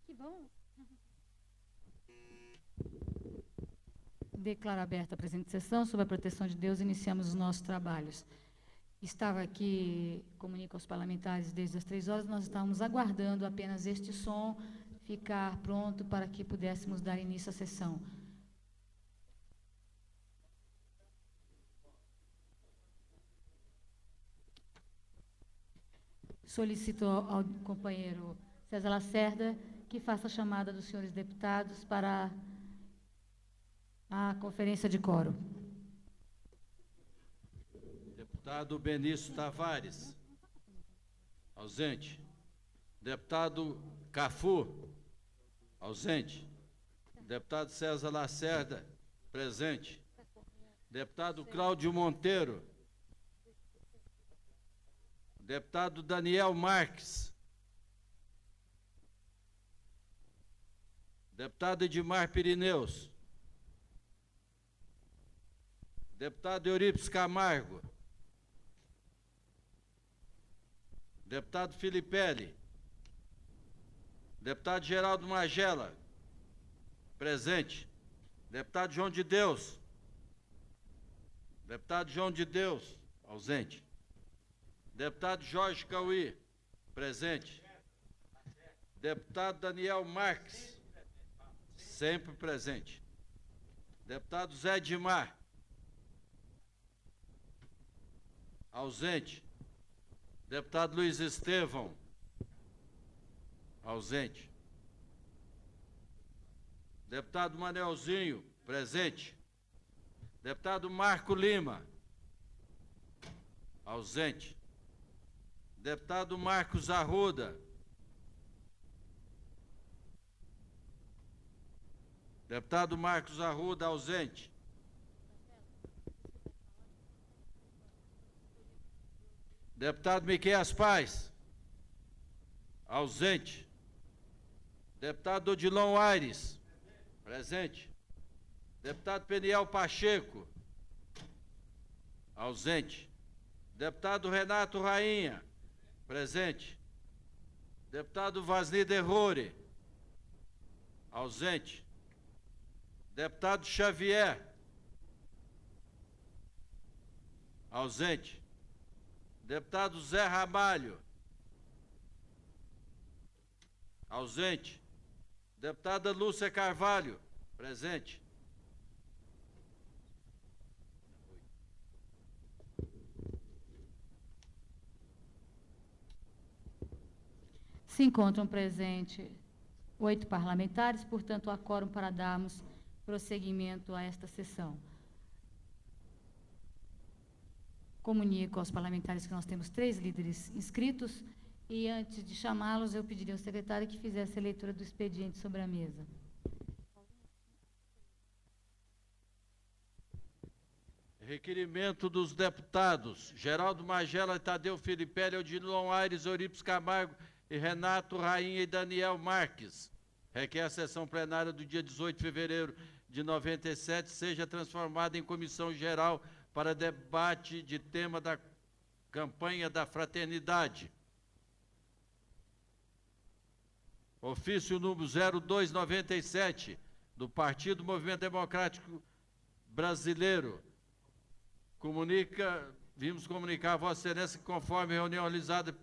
Que bom. Declaro aberta a presente sessão. Sob a proteção de Deus, iniciamos os nossos trabalhos. Estava aqui, comunico aos parlamentares desde as 3 horas, nós estávamos aguardando apenas este som ficar pronto para que pudéssemos dar início à sessão. Solicito ao companheiro César Lacerda que faça a chamada dos senhores deputados para a conferência de quórum. Deputado Benício Tavares, ausente. Deputado Cafu, ausente. Deputado César Lacerda, presente. Deputado Cláudio Monteiro. Deputado Daniel Marques. Deputado Edmar Pirineus. Deputado Eurípides Camargo. Deputado Filipelli. Deputado Geraldo Magela, presente. Deputado João de Deus. Deputado João de Deus, ausente. Deputado Jorge Cauí, presente. Deputado Daniel Marques, sempre presente. Deputado Zé Edmar, ausente. Deputado Luiz Estevão, ausente. Deputado Manelzinho, presente. Deputado Marco Lima, ausente. Deputado Marcos Arruda. Deputado Marcos Arruda, ausente. Deputado Miqueias Paz, ausente. Deputado Odilon Aires, presente. Deputado Peniel Pacheco, ausente. Deputado Renato Rainha, presente. Deputado Vasni Derrore, ausente. Deputado Xavier, ausente. Deputado Zé Ramalho, ausente. Deputada Lúcia Carvalho, presente. Se encontram presentes 8 parlamentares, portanto, há quórum para darmos prosseguimento a esta sessão. Comunico aos parlamentares que nós temos 3 líderes inscritos e, antes de chamá-los, eu pediria ao secretário que fizesse a leitura do expediente sobre a mesa. Requerimento dos deputados Geraldo Magela, Tadeu Filipelli, Odilon Aires, Eurípides Camargo e Renato Rainha e Daniel Marques. Requer a sessão plenária do dia 18 de fevereiro de 97 seja transformada em comissão geral para debate de tema da campanha da fraternidade. Ofício número 0297 do Partido Movimento Democrático Brasileiro. Vimos comunicar a Vossa Excelência que, conforme reunião realizada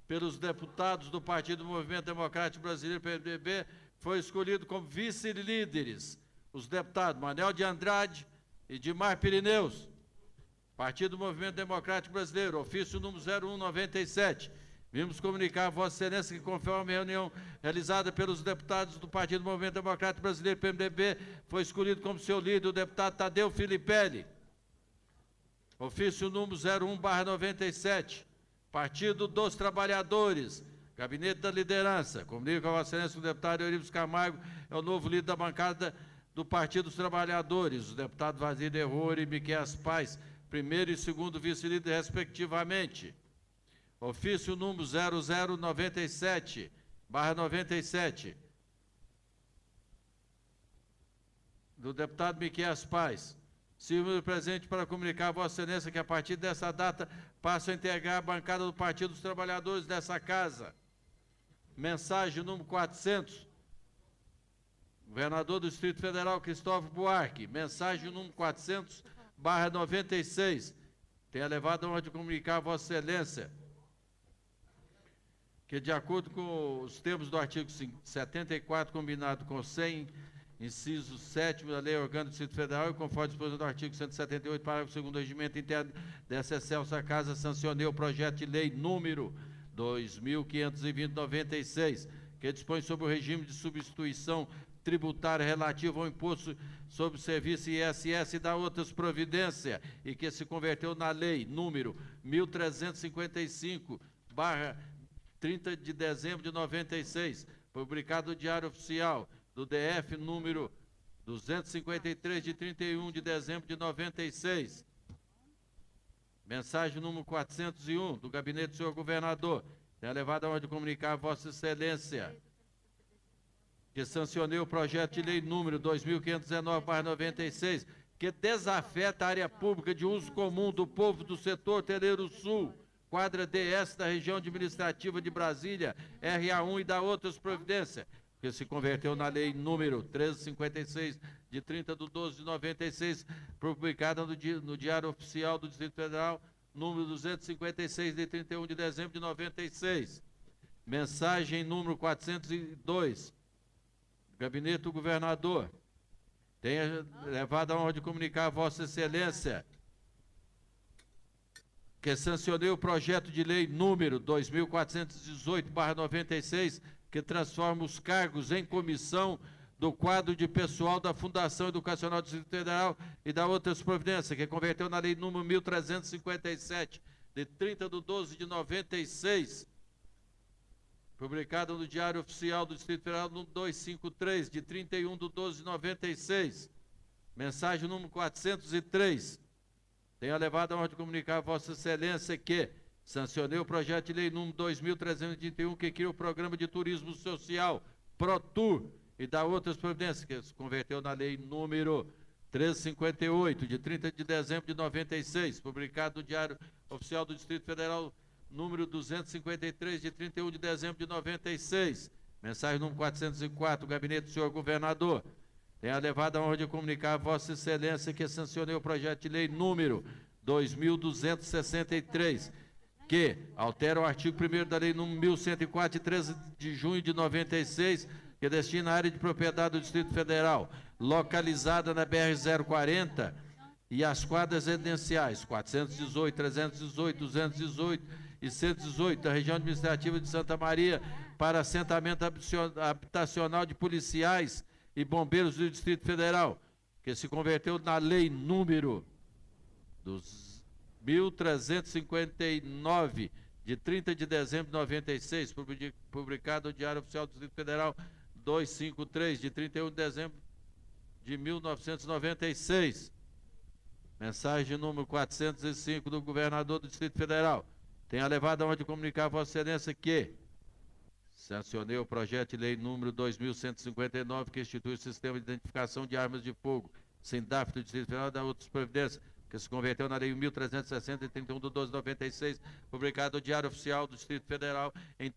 pelos deputados do Partido Movimento Democrático Brasileiro, PMDB, foi escolhido como vice-líderes os deputados Manel de Andrade e Edmar Pirineus. Partido Movimento Democrático Brasileiro, ofício número 0197. Vimos comunicar a Vossa Excelência que, conforme a reunião realizada pelos deputados do Partido Movimento Democrático Brasileiro, PMDB, foi escolhido como seu líder o deputado Tadeu Filipelli. Ofício número 01/97. Partido dos Trabalhadores, Gabinete da Liderança. Comunico a Vossa Excelência que o deputado Eurípides Camargo é o novo líder da bancada do Partido dos Trabalhadores. Os deputados Vasni Derrore e Miqueias Paz, primeiro e segundo vice-líder, respectivamente. Ofício número 0097/97, do deputado Miqueias Paz. Sirvo presente para comunicar a Vossa Excelência que, a partir dessa data, passo a integrar a bancada do Partido dos Trabalhadores dessa Casa. Mensagem número 400. Governador do Distrito Federal, Cristóvão Buarque. Mensagem número 400/96. Tenho elevado a honra de comunicar a Vossa Excelência que, de acordo com os termos do artigo 74, combinado com 100, inciso 7º da Lei Orgânica do Distrito Federal, e conforme a disposição do artigo 178, parágrafo 2º do Regimento Interno dessa excelsa Casa, sancionei o projeto de lei número 2520/96, que dispõe sobre o regime de substituição tributária relativo ao imposto sobre serviço ISS e da outras providências, e que se converteu na lei número 1355/30 de dezembro de 96, publicado no Diário Oficial do DF número 253 de 31 de dezembro de 96. Mensagem número 401 do gabinete do senhor governador. Tenho elevado a ordem de comunicar a Vossa Excelência que sancionei o projeto de lei número 2519/96, que desafeta a área pública de uso comum do povo do setor Terreiro Sul, quadra DS da região administrativa de Brasília, RA1 e da outras providências, que se converteu na lei número 1356 de 30/12/96, publicada no Diário Oficial do Distrito Federal, número 256 de 31 de dezembro de 96. Mensagem número 402. Gabinete do Governador. Tenho levado a honra de comunicar a Vossa Excelência que sancionei o projeto de lei número 2418/96, que transforma os cargos em comissão do quadro de pessoal da Fundação Educacional do Distrito Federal e da outras providências, que converteu na lei número 1357, de 30/12/96, publicado no Diário Oficial do Distrito Federal, número 253, de 31/12/96. Mensagem número 403. Tenho elevado a honra de comunicar a Vossa Excelência que sancionei o projeto de lei número 2331, que cria o Programa de Turismo Social, ProTur, e da outras providências, que se converteu na lei número 1358, de 30 de dezembro de 96, publicado no Diário Oficial do Distrito Federal, número 253, de 31 de dezembro de 96. Mensagem número 404, gabinete do senhor governador. Tenho elevado a honra de comunicar a Vossa Excelência que sancionei o projeto de lei número 2263, que altera o artigo 1º da lei número 1104, de 13 de junho de 96, que destina a área de propriedade do Distrito Federal, localizada na BR-040, e as quadras residenciais 418, 318, 218 e 118 da região administrativa de Santa Maria para assentamento habitacional de policiais e bombeiros do Distrito Federal, que se converteu na lei número 1359, de 30 de dezembro de 96, publicado no Diário Oficial do Distrito Federal 253, de 31 de dezembro de 1996. Mensagem número 405 do governador do Distrito Federal. Tenho elevado a honra de comunicar a Vossa Excelência que sancionei o projeto de lei número 2159, que institui o Sistema de Identificação de Armas de Fogo, SINDAF do Distrito Federal e da outras providências, que se converteu na lei 1360, de 31/12/96, publicado no Diário Oficial do Distrito Federal, em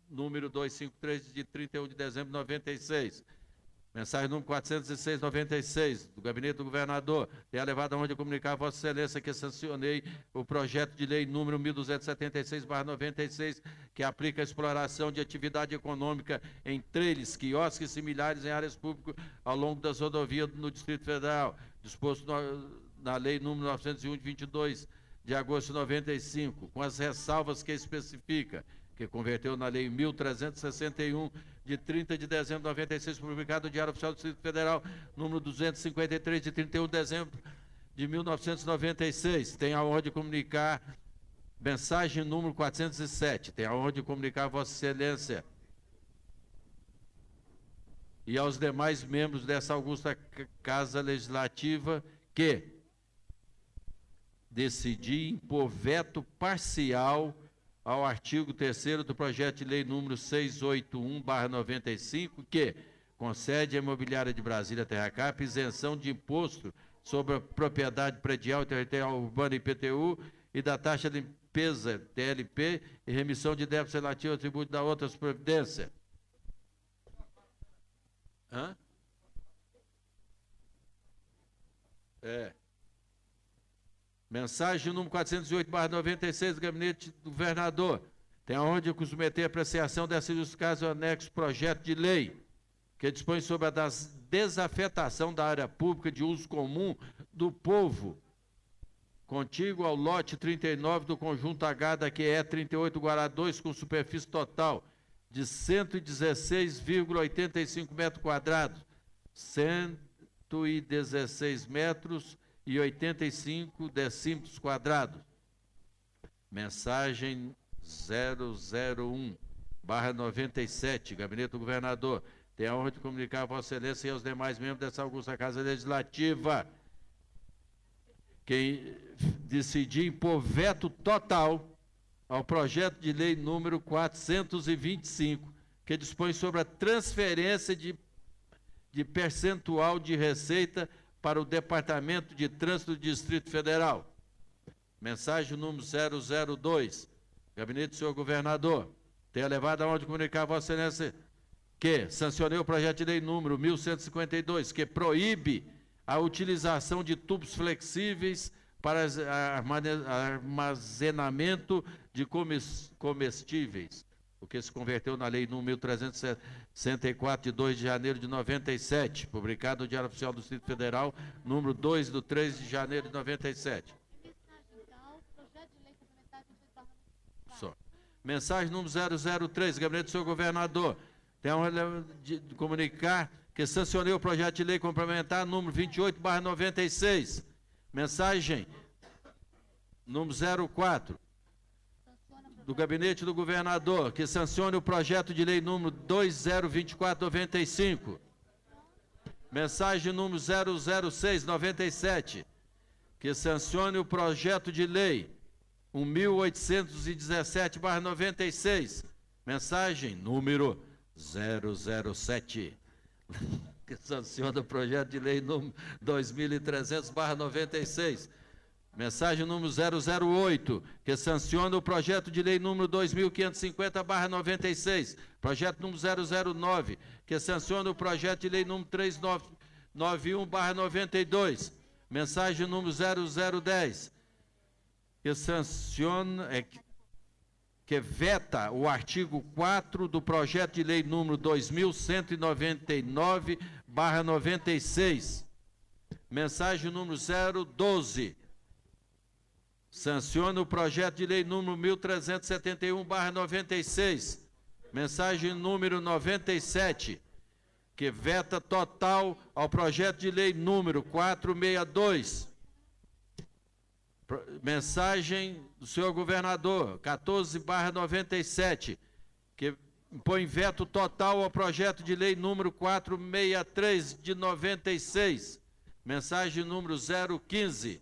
número 253, de 31 de dezembro de 96. Mensagem número 406/96, do Gabinete do Governador. Tenho elevado a honra de comunicar a Vossa Excelência que sancionei o projeto de lei número 1276/96, que aplica a exploração de atividade econômica em trailers, quiosques e similares em áreas públicas ao longo das rodovias no Distrito Federal, disposto na lei número 901, de 22 de agosto de 95, com as ressalvas que especifica, que converteu na lei 1361, de 30 de dezembro de 96, publicado no Diário Oficial do Distrito Federal, número 253, de 31 de dezembro de 1996. Tenho a honra de comunicar, mensagem número 407, tenho a honra de comunicar a Vossa Excelência e aos demais membros dessa augusta Casa Legislativa que decidi impor veto parcial ao artigo 3º do projeto de lei número 681/95, que concede à Imobiliária de Brasília Terracap isenção de imposto sobre a propriedade predial e territorial urbana IPTU e da taxa de despesa TLP e remissão de débitos relativos ao tributo da outras providências. Hã? Mensagem número 408/96 do Gabinete do Governador. Tem a honra de submeter a apreciação dessa justificação anexo projeto de lei que dispõe sobre a desafetação da área pública de uso comum do povo, contíguo ao lote 39 do conjunto H da QE 38 Guará 2, com superfície total de 116,85 metros quadrados, 116 metros e 85 decímetros quadrados. Mensagem 001/97, Gabinete do Governador. Tem a honra de comunicar a Vossa Excelência e aos demais membros dessa augusta Casa Legislativa quem decidir impor veto total ao projeto de lei número 425, que dispõe sobre a transferência de percentual de receita para o Departamento de Trânsito do Distrito Federal. Mensagem número 002, Gabinete do Senhor Governador. Tenho elevado a honra de comunicar a Vossa Excelência que sancionei o projeto de lei número 1152, que proíbe a utilização de tubos flexíveis para armazenamento de comestíveis, o que se converteu na lei número 1364, de 2 de janeiro de 97, publicado no Diário Oficial do Distrito Federal, número 2 de 3 de janeiro de 97. Só. Mensagem número 003, Gabinete do Senhor Governador. Tem a honra de comunicar que sancionei o projeto de lei complementar número 28/96. Mensagem número 04, do Gabinete do Governador, que sancione o projeto de lei número 2024/95. Mensagem número 006/97, que sancione o projeto de lei 1817/96. Mensagem número 007, que sanciona o projeto de lei número 2300/96. Mensagem número 008, que sanciona o projeto de lei número 2550/96. Projeto número 009, que sanciona o projeto de lei número 3991/92. Mensagem número 0010, que sanciona, que veta o artigo 4 do projeto de lei número 2199/96. Mensagem número 012, sanciona o projeto de lei número 1371/96. Mensagem número 97, que veta total ao projeto de lei número 462. Mensagem do senhor governador, 14/97, que impõe veto total ao projeto de lei número 463 de 96. Mensagem número 015.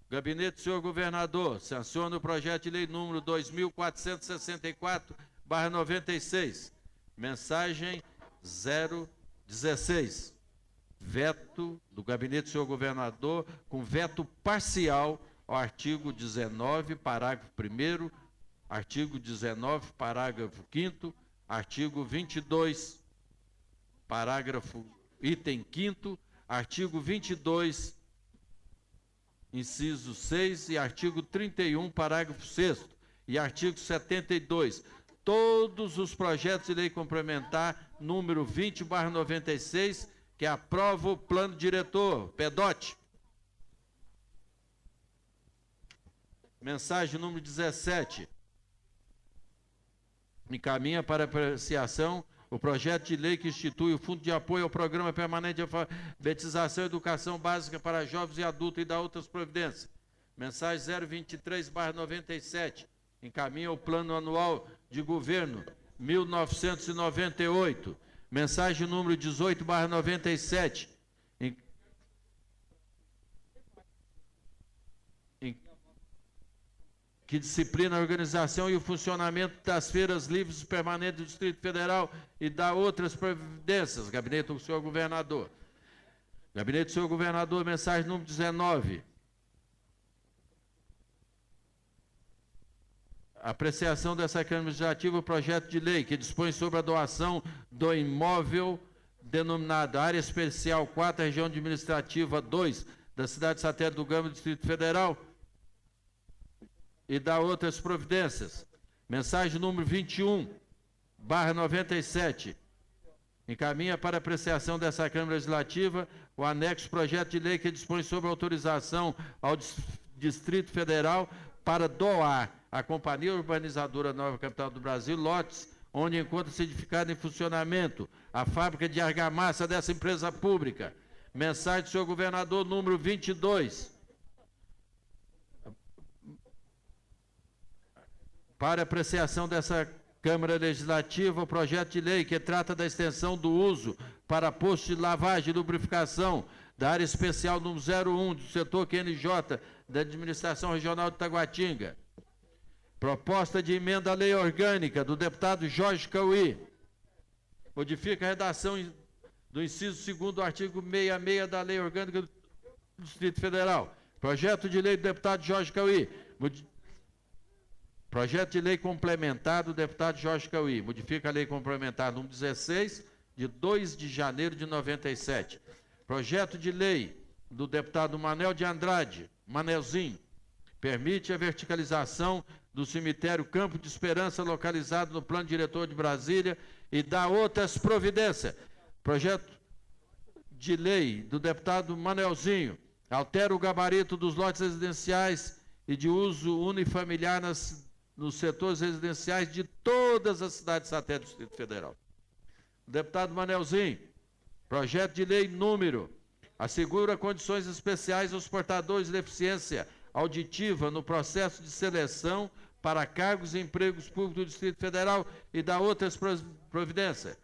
Gabinete do senhor governador, sanciona o projeto de lei número 2464/96. Mensagem 016. Veto do Gabinete do senhor governador, com veto parcial ao artigo 19, parágrafo 1º, artigo 19, parágrafo 5º, artigo 22, parágrafo, item 5º, artigo 22, inciso 6 e artigo 31, parágrafo 6º e artigo 72. Todos os projetos de lei complementar número 20/96, que aprova o plano diretor, PEDOT. Mensagem número 17. Encaminha para apreciação o projeto de lei que institui o Fundo de Apoio ao Programa Permanente de Alfabetização e Educação Básica para Jovens e Adultos e da outras providências. Mensagem 023/97. Encaminha o Plano Anual de Governo 1998. Mensagem número 18/97, que disciplina a organização e o funcionamento das feiras livres permanentes do Distrito Federal e da outras providências. Gabinete do senhor governador. Gabinete do senhor governador, mensagem número 19. apreciação dessa Câmara Legislativa o projeto de lei que dispõe sobre a doação do imóvel denominado Área Especial 4, Região Administrativa 2, da cidade satélite do Gama, Distrito Federal, e dá outras providências. Mensagem número 21/97. Encaminha para apreciação dessa Câmara Legislativa o anexo projeto de lei que dispõe sobre autorização ao Distrito Federal para doar à Companhia Urbanizadora Nova Capital do Brasil lotes onde encontra-se edificada em funcionamento a fábrica de argamassa dessa empresa pública. Mensagem do senhor governador número 22. Para apreciação dessa Câmara Legislativa, o projeto de lei que trata da extensão do uso para posto de lavagem e lubrificação da área especial número 01 do setor QNJ da Administração Regional de Taguatinga. Proposta de emenda à lei orgânica do deputado Jorge Cauí. Modifica a redação do inciso 2º do artigo 66 da lei orgânica do Distrito Federal. Projeto de lei do deputado Jorge Cauí. Projeto de lei complementar do deputado Jorge Cauí. Modifica a lei complementar número 16, de 2 de janeiro de 97. Projeto de lei do deputado Manel de Andrade, Manelzinho. Permite a verticalização do cemitério Campo de Esperança, localizado no Plano Diretor de Brasília, e dá outras providências. Projeto de lei do deputado Manelzinho. Altera o gabarito dos lotes residenciais e de uso unifamiliar nos setores residenciais de todas as cidades satélites do Distrito Federal. Deputado Manelzinho, projeto de lei número assegura condições especiais aos portadores de deficiência auditiva no processo de seleção para cargos e empregos públicos do Distrito Federal e dá outras providências.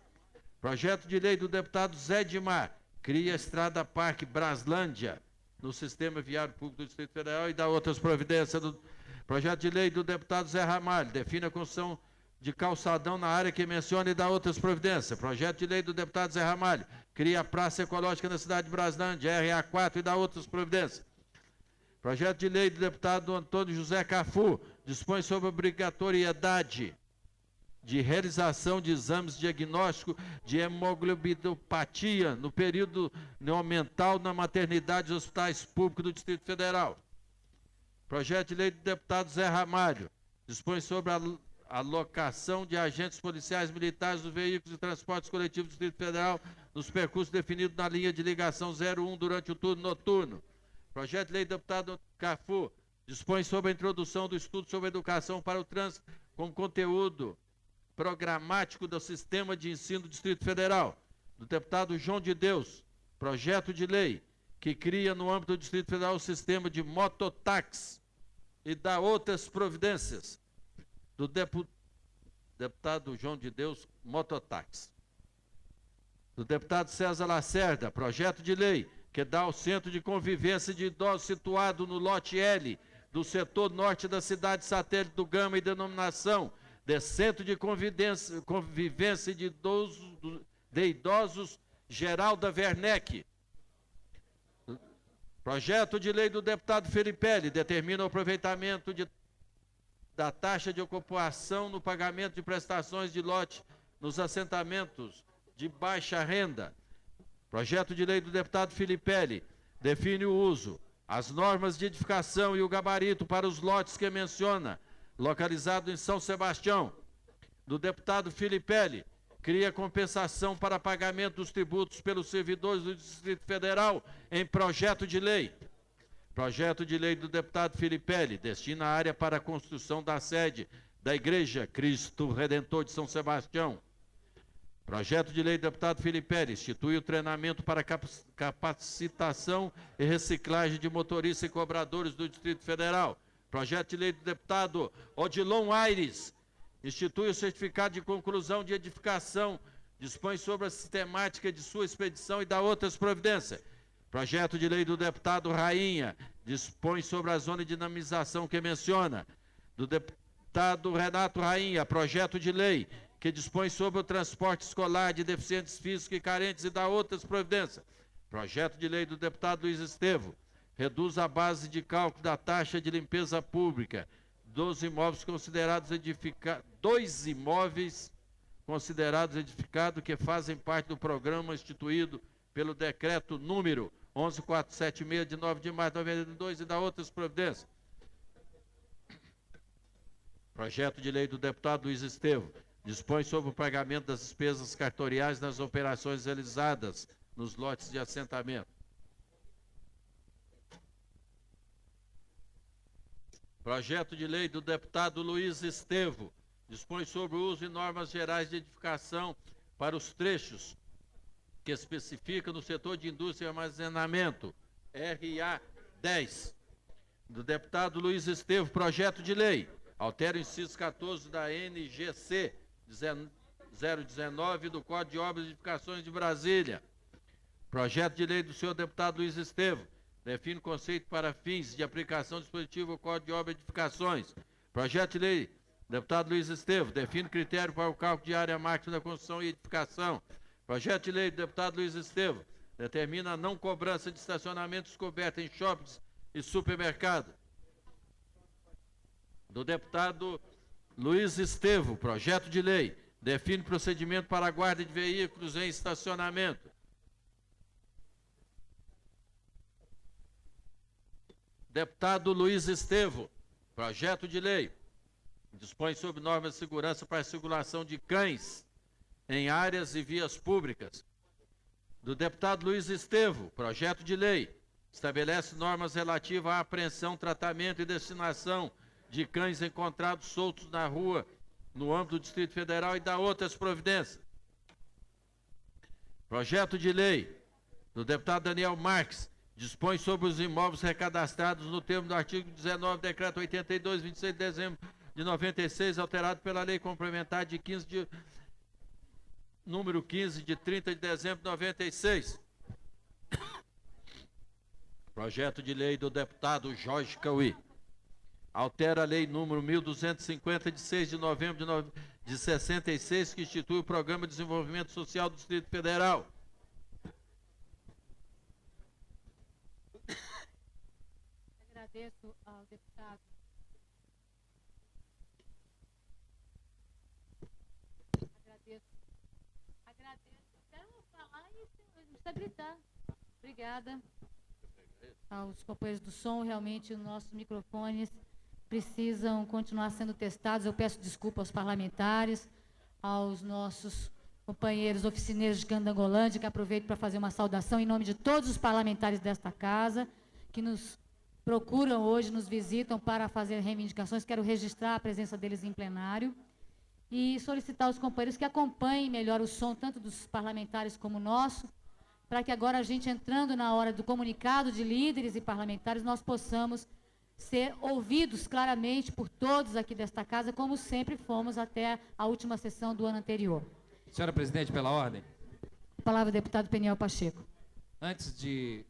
Projeto de lei do deputado Zé Dimar, cria a Estrada Parque Braslândia no Sistema Viário Público do Distrito Federal e dá outras providências. Projeto de lei do deputado Zé Ramalho, define a construção de calçadão na área que menciona e dá outras providências. Projeto de lei do deputado Zé Ramalho, cria a Praça Ecológica na cidade de Braslândia, RA4 e dá outras providências. Projeto de lei do deputado Antônio José Cafu, dispõe sobre a obrigatoriedade de realização de exames diagnóstico de hemoglobinopatia no período neonatal na maternidade e hospitais públicos do Distrito Federal. Projeto de lei do deputado Zé Ramalho, dispõe sobre a alocação de agentes policiais militares dos veículos de transportes coletivos do Distrito Federal nos percursos definidos na linha de ligação 01 durante o turno noturno. Projeto de lei do deputado Cafu, dispõe sobre a introdução do estudo sobre educação para o trânsito como conteúdo programático do sistema de ensino do Distrito Federal. Do deputado João de Deus, projeto de lei que cria no âmbito do Distrito Federal o sistema de mototáxi e dá outras providências. Do deputado João de Deus, mototáxi. Do deputado César Lacerda, projeto de lei que dá ao Centro de Convivência de Idosos situado no lote L do setor norte da cidade satélite do Gama e denominação de Centro de Convivência de Idosos Geralda Werneck. Projeto de lei do deputado Felipelli determina o aproveitamento da taxa de ocupação no pagamento de prestações de lote nos assentamentos de baixa renda. Projeto de lei do deputado Felipelli define o uso, as normas de edificação e o gabarito para os lotes que menciona, localizado em São Sebastião. Do deputado Felipelli, cria compensação para pagamento dos tributos pelos servidores do Distrito Federal em projeto de lei. Projeto de lei do deputado Felipelli destina a área para a construção da sede da Igreja Cristo Redentor de São Sebastião. Projeto de lei do deputado Felipelli institui o treinamento para capacitação e reciclagem de motoristas e cobradores do Distrito Federal. Projeto de lei do deputado Odilon Aires institui o certificado de conclusão de edificação, dispõe sobre a sistemática de sua expedição e dá outras providências. Projeto de lei do deputado Rainha dispõe sobre a zona de dinamização que menciona. Do deputado Renato Rainha, projeto de lei que dispõe sobre o transporte escolar de deficientes físicos e carentes e dá outras providências. Projeto de lei do deputado Luiz Estevo reduz a base de cálculo da taxa de limpeza pública dois imóveis considerados edificados que fazem parte do programa instituído pelo decreto número 11476 de 9 de março de 92 e da outras providências. Projeto de lei do deputado Luiz Estevam dispõe sobre o pagamento das despesas cartoriais nas operações realizadas nos lotes de assentamento. Projeto de lei do deputado Luiz Estevam dispõe sobre o uso e normas gerais de edificação para os trechos que especifica no setor de indústria e armazenamento, RA 10. Do deputado Luiz Estevam, projeto de lei altera o inciso 14 da NGC 019 do Código de Obras e Edificações de Brasília. Projeto de lei do senhor deputado Luiz Estevam define o conceito para fins de aplicação do dispositivo ao Código de Obras e Edificações. Projeto de lei deputado Luiz Estevam define critério para o cálculo de área máxima da construção e edificação. Projeto de lei do deputado Luiz Estevam determina a não cobrança de estacionamento descoberto em shoppings e supermercados. Do deputado Luiz Estevam, projeto de lei define procedimento para a guarda de veículos em estacionamento. Deputado Luiz Estevam, projeto de lei dispõe sobre normas de segurança para a circulação de cães em áreas e vias públicas. Do deputado Luiz Estevam, projeto de lei estabelece normas relativas à apreensão, tratamento e destinação de cães encontrados soltos na rua, no âmbito do Distrito Federal e da outras providências. Projeto de lei do deputado Daniel Marques dispõe sobre os imóveis recadastrados no termo do artigo 19 do decreto 82, 26 de dezembro de 96, alterado pela lei complementar de número 15 de 30 de dezembro de 96. Projeto de lei do deputado Jorge Cauí altera a lei número 1250 de 6 de novembro de 66, que institui o Programa de Desenvolvimento Social do Distrito Federal. Agradeço ao deputado. Agradeço. Quero falar e não precisa gritar. Obrigada. Aos companheiros do som, realmente os nossos microfones precisam continuar sendo testados. Eu peço desculpa aos parlamentares, aos nossos companheiros oficineiros de Candangolândia, que aproveito para fazer uma saudação em nome de todos os parlamentares desta casa, que nos procuram hoje, nos visitam para fazer reivindicações. Quero registrar a presença deles em plenário e solicitar aos companheiros que acompanhem melhor o som, tanto dos parlamentares como nosso, para que agora a gente, entrando na hora do comunicado de líderes e parlamentares, nós possamos ser ouvidos claramente por todos aqui desta casa, como sempre fomos até a última sessão do ano anterior. Senhora presidente, pela ordem. Palavra do deputado Peniel Pacheco. Antes de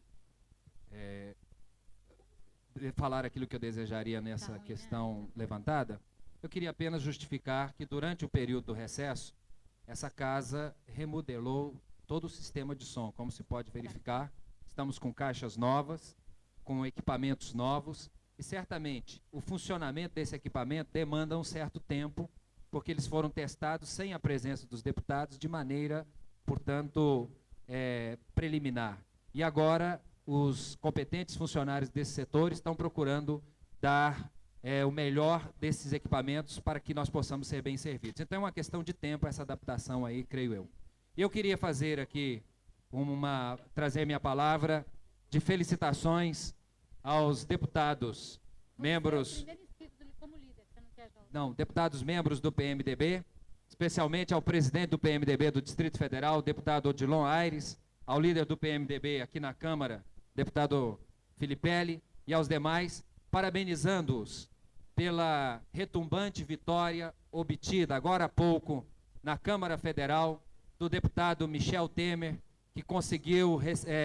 falar aquilo que eu desejaria nessa questão levantada, eu queria apenas justificar que durante o período do recesso, essa casa remodelou todo o sistema de som, como se pode verificar. Estamos com caixas novas, com equipamentos novos, e certamente o funcionamento desse equipamento demanda um certo tempo, porque eles foram testados sem a presença dos deputados, de maneira, portanto, preliminar. E agora os competentes funcionários desse setor estão procurando dar o melhor desses equipamentos para que nós possamos ser bem servidos. Então é uma questão de tempo essa adaptação aí, creio eu. E eu queria fazer aqui trazer minha palavra de felicitações aos deputados, membros, deputados membros do PMDB, especialmente ao presidente do PMDB do Distrito Federal, deputado Odilon Aires, ao líder do PMDB aqui na Câmara, deputado Filipelli, e aos demais, parabenizando-os pela retumbante vitória obtida agora há pouco na Câmara Federal do deputado Michel Temer, que conseguiu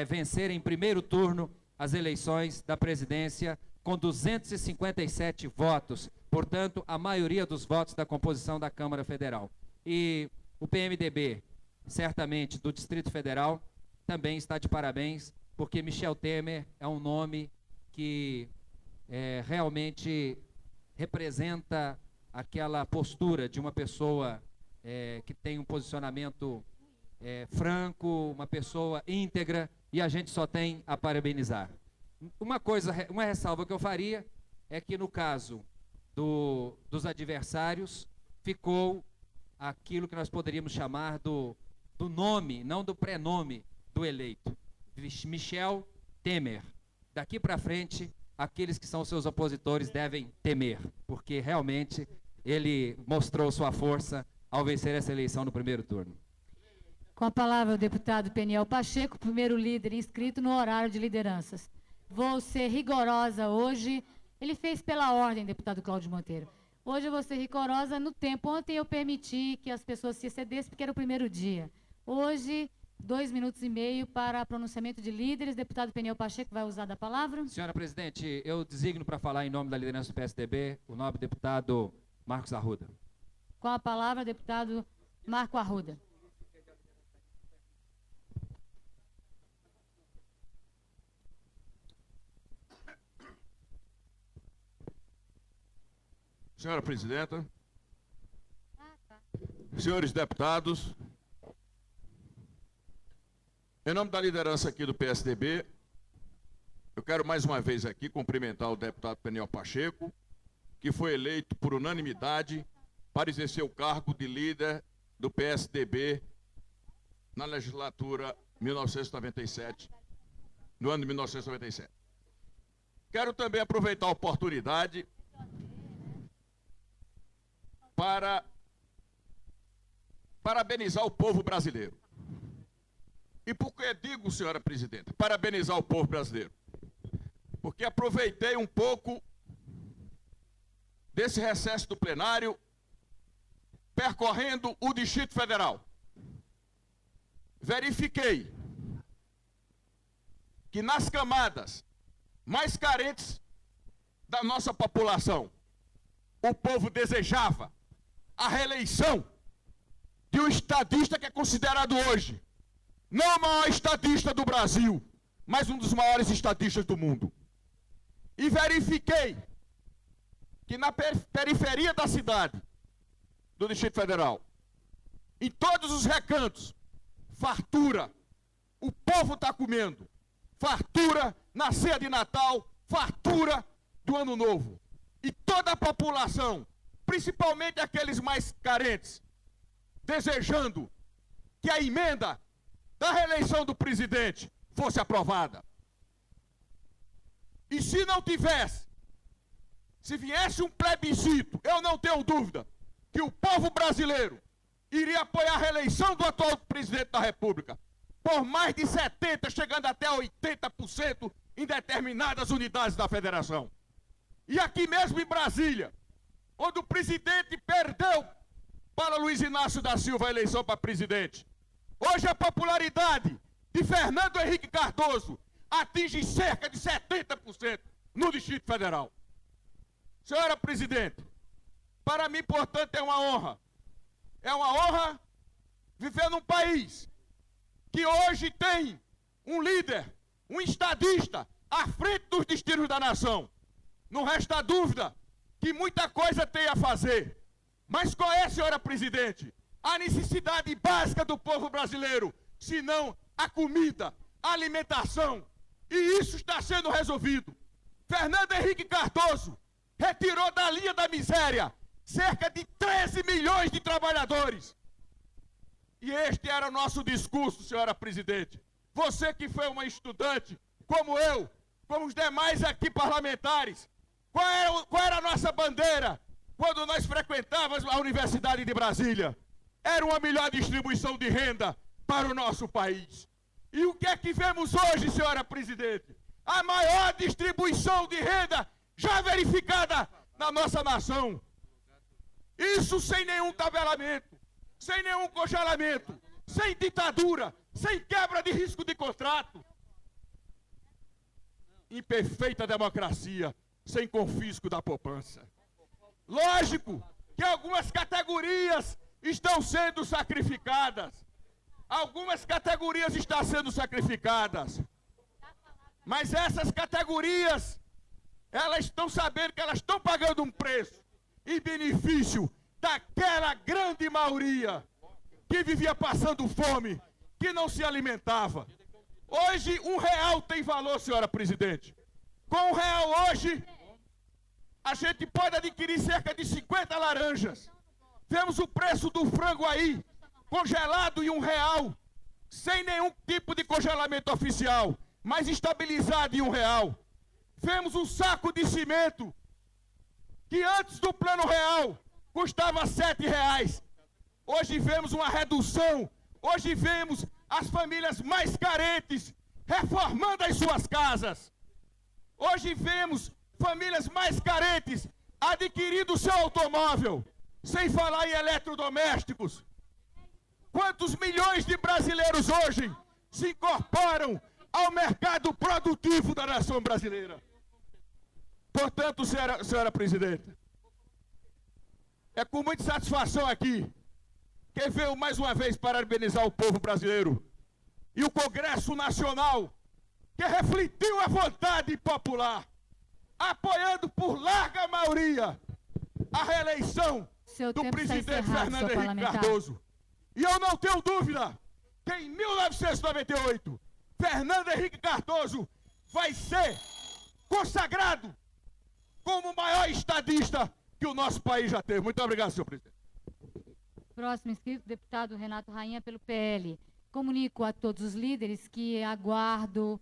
vencer em primeiro turno as eleições da presidência com 257 votos, portanto, a maioria dos votos da composição da Câmara Federal. E o PMDB, certamente, do Distrito Federal, também está de parabéns, porque Michel Temer é um nome que realmente representa aquela postura de uma pessoa que tem um posicionamento franco, uma pessoa íntegra, e a gente só tem a parabenizar. Uma ressalva que eu faria é que no caso dos adversários ficou aquilo que nós poderíamos chamar do nome, não do prenome do eleito, Michel Temer. Daqui para frente, aqueles que são seus opositores devem temer, porque realmente ele mostrou sua força ao vencer essa eleição no primeiro turno. Com a palavra o deputado Peniel Pacheco, primeiro líder inscrito no horário de lideranças. Vou ser rigorosa hoje. Ele fez pela ordem, deputado Cláudio Monteiro. Hoje eu vou ser rigorosa no tempo. Ontem eu permiti que as pessoas se excedessem porque era o primeiro dia. Hoje, 2 minutos e meio para pronunciamento de líderes. Deputado Peniel Pacheco vai usar da palavra. Senhora presidente, eu designo para falar em nome da liderança do PSDB o nobre deputado Marcos Arruda. Com a palavra, deputado Marco Arruda. Senhora presidenta, senhores deputados, em nome da liderança aqui do PSDB, eu quero mais uma vez aqui cumprimentar o deputado Peniel Pacheco, que foi eleito por unanimidade para exercer o cargo de líder do PSDB na legislatura 1997, no ano de 1997. Quero também aproveitar a oportunidade para parabenizar o povo brasileiro. E por que digo, senhora presidenta, parabenizar o povo brasileiro? Porque aproveitei um pouco desse recesso do plenário, percorrendo o Distrito Federal. Verifiquei que nas camadas mais carentes da nossa população, o povo desejava a reeleição de um estadista que é considerado hoje não o maior estadista do Brasil, mas um dos maiores estadistas do mundo. E verifiquei que na periferia da cidade, do Distrito Federal, em todos os recantos, fartura, o povo está comendo, fartura na ceia de Natal, fartura do Ano Novo. E toda a população, principalmente aqueles mais carentes, desejando que a emenda da reeleição do presidente fosse aprovada. E se não tivesse, se viesse um plebiscito, eu não tenho dúvida que o povo brasileiro iria apoiar a reeleição do atual presidente da República, por mais de 70%, chegando até 80% em determinadas unidades da federação. E aqui mesmo em Brasília, onde o presidente perdeu para Luiz Inácio da Silva a eleição para presidente, hoje a popularidade de Fernando Henrique Cardoso atinge cerca de 70% no Distrito Federal. Senhora presidente, para mim, portanto, é uma honra viver num país que hoje tem um líder, um estadista, à frente dos destinos da nação. Não resta dúvida que muita coisa tem a fazer. Mas qual é, senhora presidente, a necessidade básica do povo brasileiro, senão a comida, a alimentação? E isso está sendo resolvido. Fernando Henrique Cardoso retirou da linha da miséria cerca de 13 milhões de trabalhadores. E este era o nosso discurso, senhora presidente. Você que foi uma estudante, como eu, como os demais aqui parlamentares, qual era a nossa bandeira quando nós frequentávamos a Universidade de Brasília? Era uma melhor distribuição de renda para o nosso país. E o que é que vemos hoje, senhora presidente? A maior distribuição de renda já verificada na nossa nação. Isso sem nenhum tabelamento, sem nenhum congelamento, sem ditadura, sem quebra de risco de contrato. Em perfeita democracia, sem confisco da poupança. Lógico que algumas categorias estão sendo sacrificadas. Algumas categorias estão sendo sacrificadas. Mas essas categorias elas estão sabendo que elas estão pagando um preço em benefício daquela grande maioria que vivia passando fome, que não se alimentava. Hoje, R$1 tem valor, senhora presidente. Com R$1 hoje, a gente pode adquirir cerca de 50 laranjas. Vemos o preço do frango aí, congelado em R$1, sem nenhum tipo de congelamento oficial, mas estabilizado em R$1. Vemos um saco de cimento, que antes do Plano Real custava R$7. Hoje vemos uma redução, hoje vemos as famílias mais carentes reformando as suas casas. Hoje vemos famílias mais carentes adquirindo seu automóvel, sem falar em eletrodomésticos. Quantos milhões de brasileiros hoje se incorporam ao mercado produtivo da nação brasileira? Portanto, senhora presidenta, é com muita satisfação aqui que veio mais uma vez parabenizar o povo brasileiro e o Congresso Nacional, que refletiu a vontade popular, apoiando por larga maioria a reeleição do presidente Fernando Henrique Cardoso. E eu não tenho dúvida que em 1998, Fernando Henrique Cardoso vai ser consagrado como o maior estadista que o nosso país já teve. Muito obrigado, senhor presidente. Próximo inscrito, deputado Renato Rainha, pelo PL. Comunico a todos os líderes que aguardo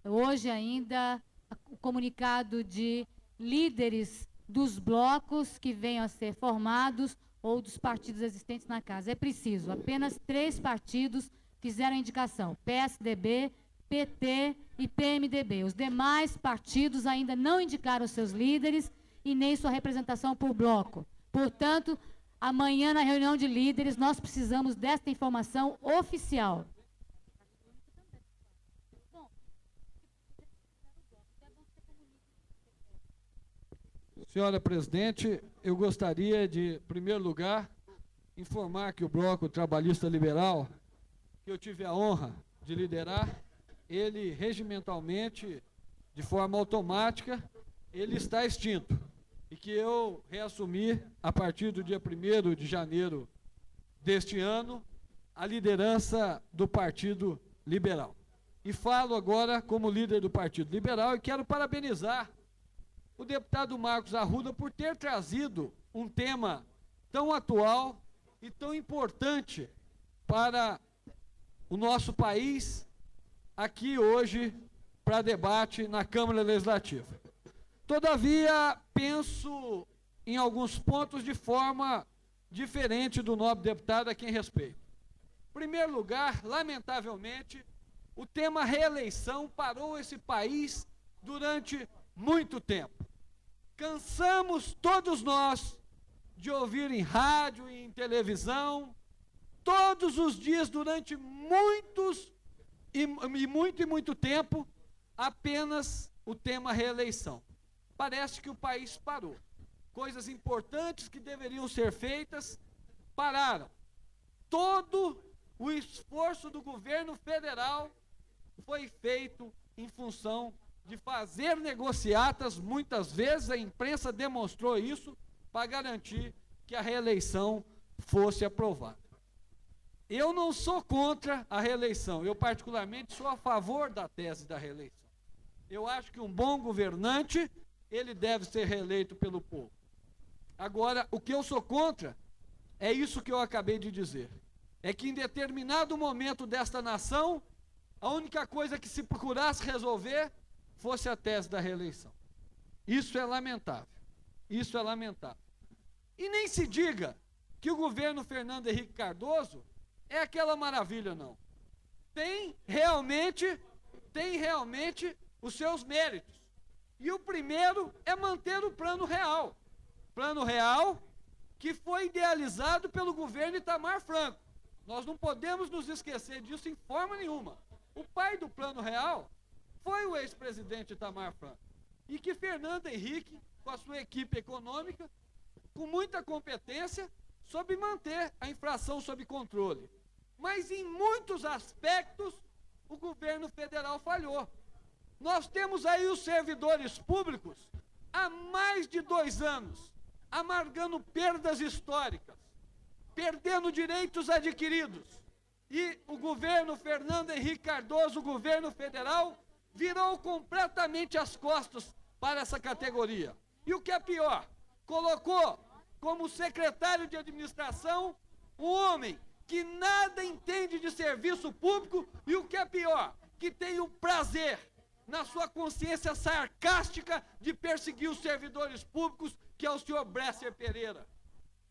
hoje ainda o comunicado de líderes dos blocos que venham a ser formados ou dos partidos existentes na casa. É preciso, apenas 3 partidos fizeram a indicação, PSDB, PT e PMDB. Os demais partidos ainda não indicaram seus líderes e nem sua representação por bloco. Portanto, amanhã, na reunião de líderes, nós precisamos desta informação oficial. Senhora presidente, eu gostaria de, em primeiro lugar, informar que o Bloco Trabalhista Liberal, que eu tive a honra de liderar, ele regimentalmente, de forma automática, ele está extinto. E que eu reassumi, a partir do dia 1º de janeiro deste ano, a liderança do Partido Liberal. E falo agora como líder do Partido Liberal e quero parabenizar o deputado Marcos Arruda por ter trazido um tema tão atual e tão importante para o nosso país aqui hoje para debate na Câmara Legislativa. Todavia, penso em alguns pontos de forma diferente do nobre deputado a quem respeito. Em primeiro lugar, lamentavelmente, o tema reeleição parou esse país durante muito tempo. Cansamos todos nós de ouvir em rádio e em televisão, todos os dias, durante muito tempo, apenas o tema reeleição. Parece que o país parou. Coisas importantes que deveriam ser feitas, pararam. Todo o esforço do governo federal foi feito em função de fazer negociatas, muitas vezes a imprensa demonstrou isso, para garantir que a reeleição fosse aprovada. Eu não sou contra a reeleição, eu particularmente sou a favor da tese da reeleição. Eu acho que um bom governante, ele deve ser reeleito pelo povo. Agora, o que eu sou contra é isso que eu acabei de dizer. É que em determinado momento desta nação, a única coisa que se procurasse resolver fosse a tese da reeleição. Isso é lamentável. Isso é lamentável. E nem se diga que o governo Fernando Henrique Cardoso é aquela maravilha, não. Tem realmente os seus méritos. E o primeiro é manter o Plano Real. Plano Real que foi idealizado pelo governo Itamar Franco. Nós não podemos nos esquecer disso em forma nenhuma. O pai do Plano Real foi o ex-presidente Itamar Franco. E que Fernando Henrique, com a sua equipe econômica, com muita competência, soube manter a inflação sob controle. Mas em muitos aspectos, o governo federal falhou. Nós temos aí os servidores públicos há mais de 2 anos, amargando perdas históricas, perdendo direitos adquiridos. E o governo Fernando Henrique Cardoso, o governo federal, virou completamente as costas para essa categoria. E o que é pior, colocou como secretário de administração um homem que nada entende de serviço público e, o que é pior, que tem o prazer, na sua consciência sarcástica, de perseguir os servidores públicos, que é o senhor Bresser Pereira.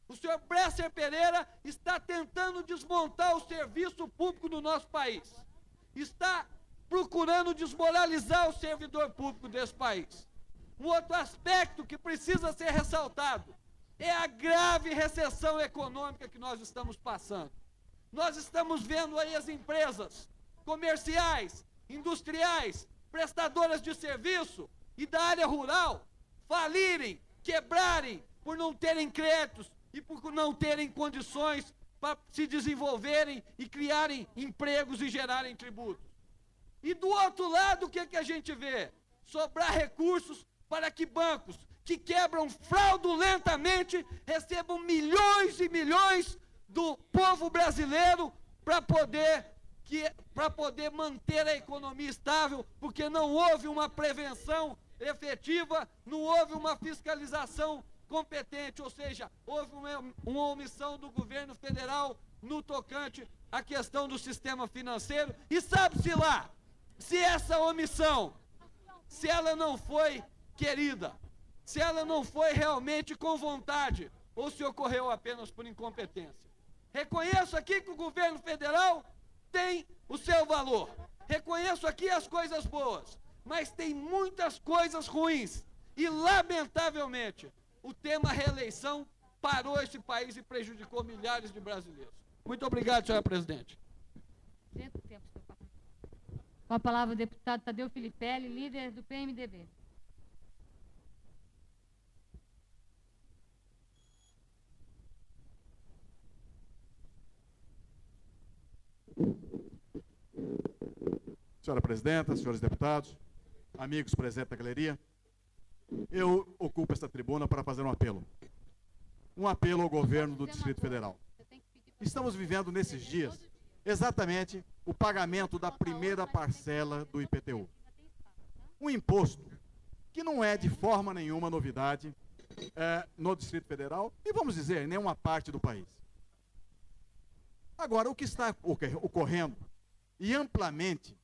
O senhor Bresser Pereira está tentando desmontar o serviço público do nosso país. Está procurando desmoralizar o servidor público desse país. Um outro aspecto que precisa ser ressaltado é a grave recessão econômica que nós estamos passando. Nós estamos vendo aí as empresas comerciais, industriais, prestadoras de serviço e da área rural falirem, quebrarem, por não terem créditos e por não terem condições para se desenvolverem e criarem empregos e gerarem tributos. E do outro lado, o que a gente vê? Sobrar recursos para que bancos que quebram fraudulentamente recebam milhões e milhões do povo brasileiro para poder manter a economia estável, porque não houve uma prevenção efetiva, não houve uma fiscalização competente, ou seja, houve uma omissão do governo federal no tocante à questão do sistema financeiro. E sabe-se lá, se essa omissão, se ela não foi querida, se ela não foi realmente com vontade, ou se ocorreu apenas por incompetência. Reconheço aqui que o governo federal tem o seu valor. Reconheço aqui as coisas boas, mas tem muitas coisas ruins. E, lamentavelmente, o tema reeleição parou esse país e prejudicou milhares de brasileiros. Muito obrigado, senhora presidente. Com a palavra o deputado Tadeu Filipelli, líder do PMDB. Senhora presidenta, senhores deputados, amigos presentes da galeria, eu ocupo esta tribuna para fazer um apelo. Um apelo ao governo do Distrito Federal. Estamos vivendo nesses dias exatamente o pagamento da primeira parcela do IPTU. Um imposto que não é de forma nenhuma novidade no Distrito Federal e, vamos dizer, em nenhuma parte do país. Agora, o que está ocorrendo e amplamente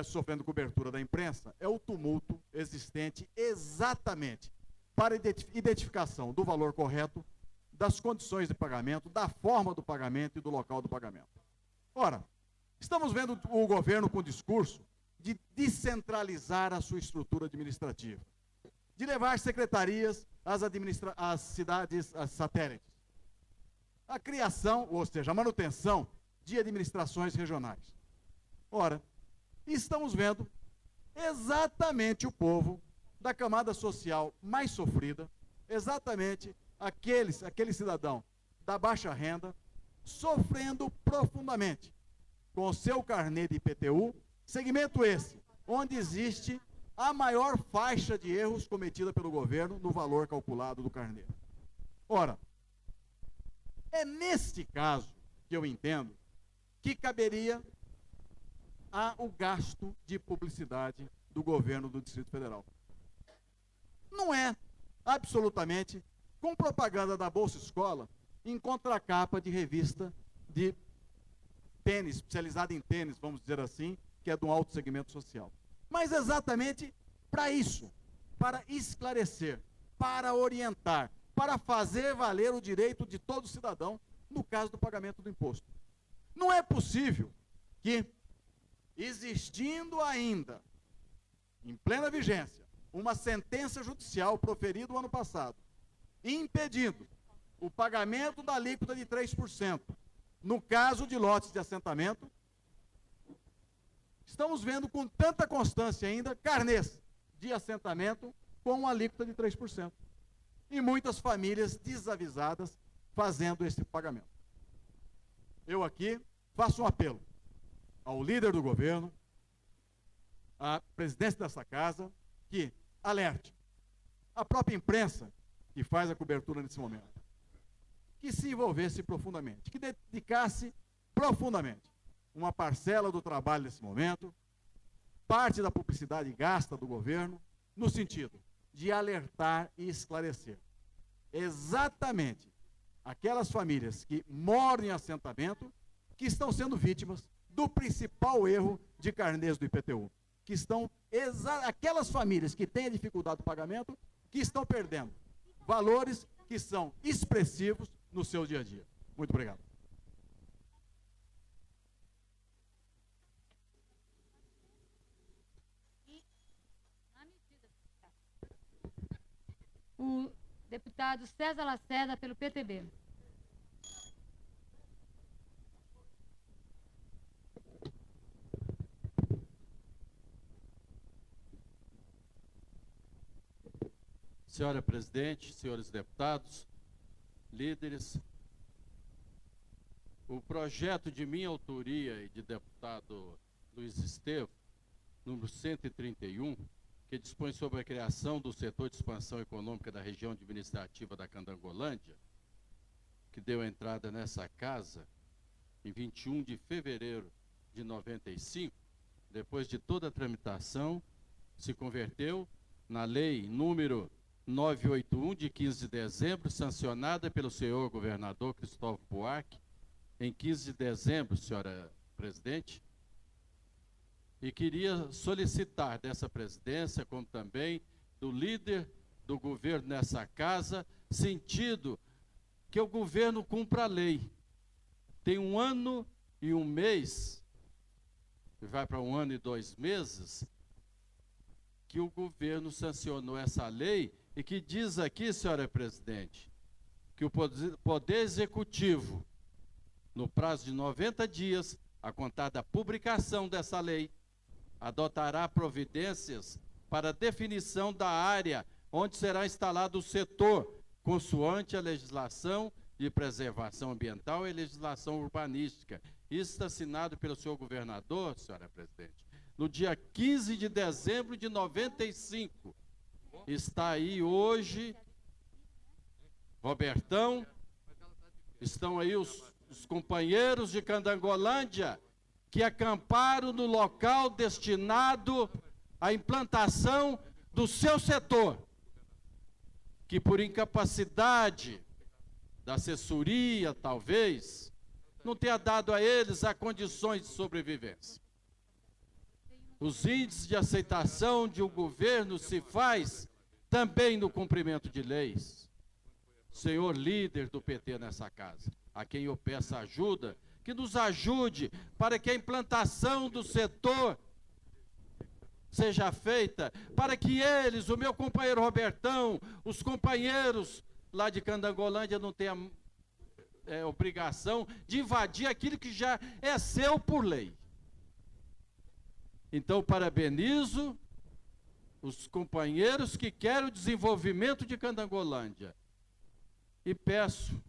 sofrendo cobertura da imprensa é o tumulto existente exatamente para identificação do valor correto, das condições de pagamento, da forma do pagamento e do local do pagamento. Ora, estamos vendo o governo com o discurso de descentralizar a sua estrutura administrativa, de levar secretarias às cidades satélites, a criação, ou seja, a manutenção de administrações regionais. Ora, estamos vendo exatamente o povo da camada social mais sofrida, exatamente aquele cidadão da baixa renda, sofrendo profundamente com o seu carnê de IPTU, segmento esse, onde existe a maior faixa de erros cometida pelo governo no valor calculado do carnê. Ora, é neste caso que eu entendo que caberia o gasto de publicidade do governo do Distrito Federal. Não é absolutamente com propaganda da Bolsa Escola em contracapa de revista de tênis, especializada em tênis, vamos dizer assim, que é de um alto segmento social. Mas exatamente para isso, para esclarecer, para orientar, para fazer valer o direito de todo cidadão no caso do pagamento do imposto. Não é possível que, existindo ainda, em plena vigência, uma sentença judicial proferida o ano passado, impedindo o pagamento da alíquota de 3%, no caso de lotes de assentamento, estamos vendo com tanta constância ainda carnês de assentamento com uma alíquota de 3%. E muitas famílias desavisadas fazendo esse pagamento. Eu aqui faço um apelo ao líder do governo, à presidência dessa casa, que alerte a própria imprensa, que faz a cobertura nesse momento, que se envolvesse profundamente, que dedicasse profundamente uma parcela do trabalho nesse momento, parte da publicidade gasta do governo, no sentido de alertar e esclarecer exatamente aquelas famílias que moram em assentamento, que estão sendo vítimas do principal erro de carnês do IPTU, que estão aquelas famílias que têm dificuldade do pagamento, que estão perdendo valores que são expressivos no seu dia a dia. Muito obrigado. O deputado César Lacerda, pelo PTB. Senhora presidente, senhores deputados, líderes, o projeto de minha autoria e de deputado Luiz Estevam, número 131, que dispõe sobre a criação do setor de expansão econômica da região administrativa da Candangolândia, que deu entrada nessa casa em 21 de fevereiro de 95, depois de toda a tramitação, se converteu na lei número 981, de 15 de dezembro, sancionada pelo senhor governador Cristóvão Buarque, em 15 de dezembro, senhora presidente, e queria solicitar dessa presidência, como também do líder do governo nessa casa, sentido que o governo cumpra a lei. Tem 1 ano e 1 mês, vai para 1 ano e 2 meses, que o governo sancionou essa lei e que diz aqui, senhora presidente, que o Poder Executivo, no prazo de 90 dias, a contar da publicação dessa lei, adotará providências para definição da área onde será instalado o setor, consoante a legislação de preservação ambiental e legislação urbanística. Isso está assinado pelo senhor governador, senhora presidente, no dia 15 de dezembro de 95. Está aí hoje, Robertão, estão aí os companheiros de Candangolândia, que acamparam no local destinado à implantação do seu setor, que por incapacidade da assessoria, talvez, não tenha dado a eles as condições de sobrevivência. Os índices de aceitação de um governo se faz também no cumprimento de leis. Senhor líder do PT nessa casa, a quem eu peço ajuda, que nos ajude para que a implantação do setor seja feita, para que eles, o meu companheiro Robertão, os companheiros lá de Candangolândia não tenham obrigação de invadir aquilo que já é seu por lei. Então, parabenizo os companheiros que querem o desenvolvimento de Candangolândia e peço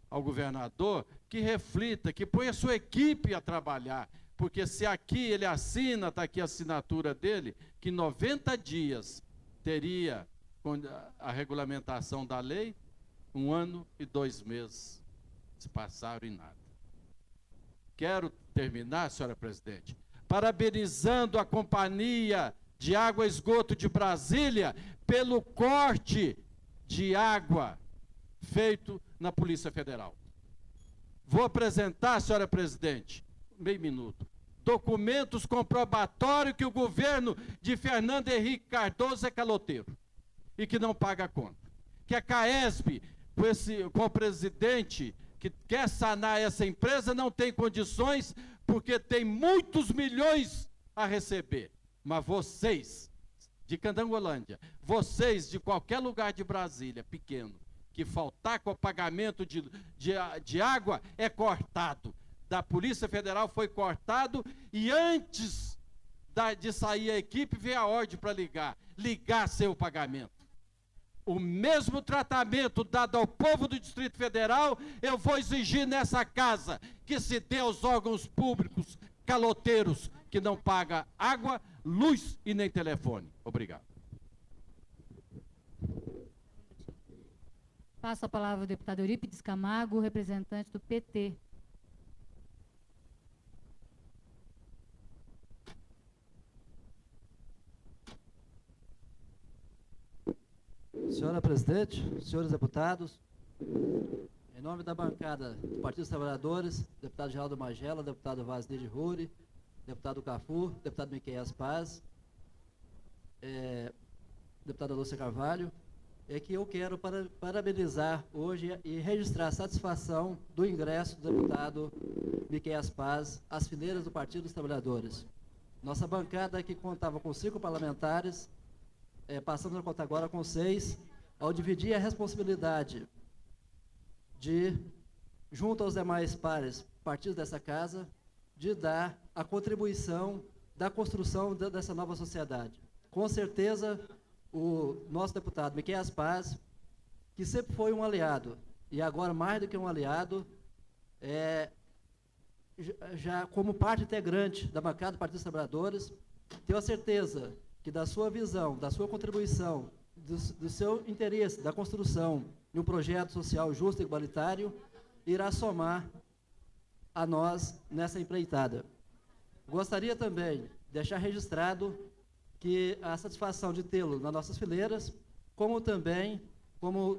ao governador que reflita, que ponha a sua equipe a trabalhar, porque se aqui ele assina, está aqui a assinatura dele, que 90 dias teria a regulamentação da lei, 1 ano e 2 meses se passaram e nada. Quero terminar, senhora presidente, parabenizando a Companhia de Água e Esgoto de Brasília pelo corte de água feito na Polícia Federal. Vou apresentar, senhora presidente, meio minuto, documentos comprobatórios que o governo de Fernando Henrique Cardoso é caloteiro e que não paga a conta. Que a CAESB, com o presidente que quer sanar essa empresa, não tem condições porque tem muitos milhões a receber. Mas vocês, de Candangolândia, vocês de qualquer lugar de Brasília, pequeno, que faltar com o pagamento de água é cortado. Da Polícia Federal foi cortado e antes de sair a equipe veio a ordem para ligar seu pagamento. O mesmo tratamento dado ao povo do Distrito Federal, eu vou exigir nessa casa, que se dê aos órgãos públicos caloteiros que não pagam água, luz e nem telefone. Obrigado. Passo a palavra ao deputado Eurípides Camargo, representante do PT. Senhora presidente, senhores deputados, em nome da bancada do Partido dos Trabalhadores, deputado Geraldo Magela, deputado Vasnir Ruri, deputado Cafu, deputado Miqueias Paz, deputada Lúcia Carvalho, é que eu quero parabenizar hoje e registrar a satisfação do ingresso do deputado Miqueias Paz às fileiras do Partido dos Trabalhadores. Nossa bancada, que contava com 5 parlamentares, passamos a contar agora com 6, ao dividir a responsabilidade de, junto aos demais pares, partidos dessa casa, de dar a contribuição da construção dessa nova sociedade. Com certeza, o nosso deputado Miqueias Paz, que sempre foi um aliado, e agora mais do que um aliado, já como parte integrante da bancada do Partido dos Trabalhadores, tenho a certeza que da sua visão, da sua contribuição, do seu interesse da construção de um projeto social justo e igualitário, irá somar a nós nessa empreitada. Gostaria também de deixar registrado que a satisfação de tê-lo nas nossas fileiras, como também como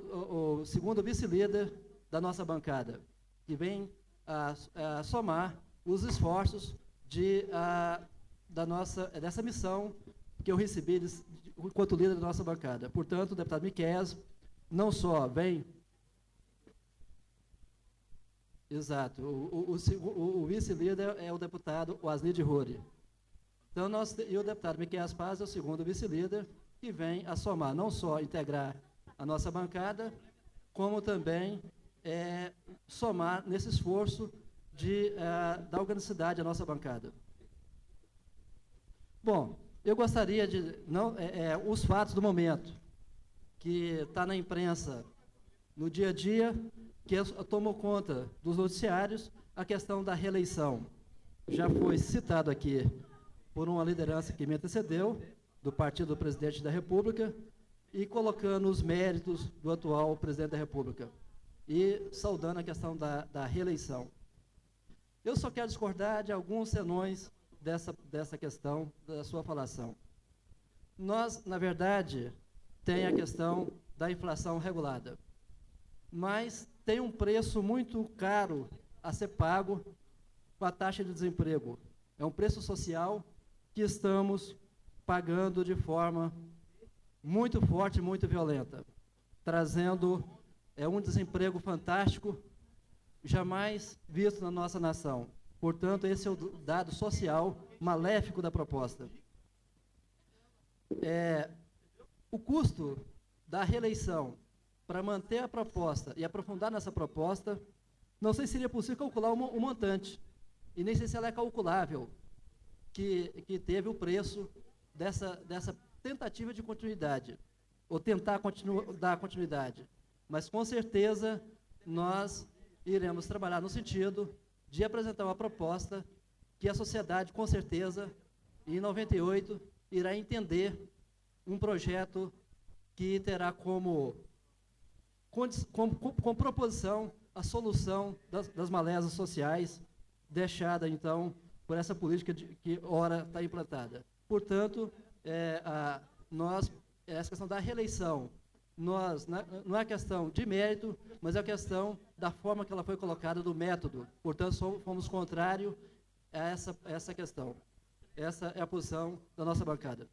o segundo vice-líder da nossa bancada, que vem a somar os esforços dessa missão que eu recebi enquanto líder da nossa bancada. Portanto, o deputado Miqueias não só vem... Exato, o vice-líder é o deputado Vasnir Ruri. Então, e o deputado Miqueias Paz é o segundo vice-líder, que vem a somar, não só integrar a nossa bancada, como também somar nesse esforço da organicidade da nossa bancada. Bom, eu gostaria de... os fatos do momento, que está na imprensa no dia a dia, que tomou conta dos noticiários, a questão da reeleição. Já foi citado aqui por uma liderança que me antecedeu, do partido do presidente da República, e colocando os méritos do atual presidente da República, e saudando a questão da reeleição. Eu só quero discordar de alguns senões dessa questão da sua falação. Nós, na verdade, tem a questão da inflação regulada, mas tem um preço muito caro a ser pago com a taxa de desemprego. É um preço social que estamos pagando de forma muito forte, muito violenta, trazendo um desemprego fantástico, jamais visto na nossa nação. Portanto, esse é o dado social maléfico da proposta. O custo da reeleição para manter a proposta e aprofundar nessa proposta, não sei se seria possível calcular o montante, e nem sei se ela é calculável, que teve o preço dessa tentativa de continuidade, ou tentar dar continuidade. Mas, com certeza, nós iremos trabalhar no sentido de apresentar uma proposta que a sociedade, com certeza, em 98, irá entender um projeto que terá como proposição a solução das malézias sociais deixada, então, por essa política que ora está implantada. Portanto, essa questão da reeleição, não é questão de mérito, mas é questão da forma que ela foi colocada, do método. Portanto, fomos contrários a essa questão. Essa é a posição da nossa bancada.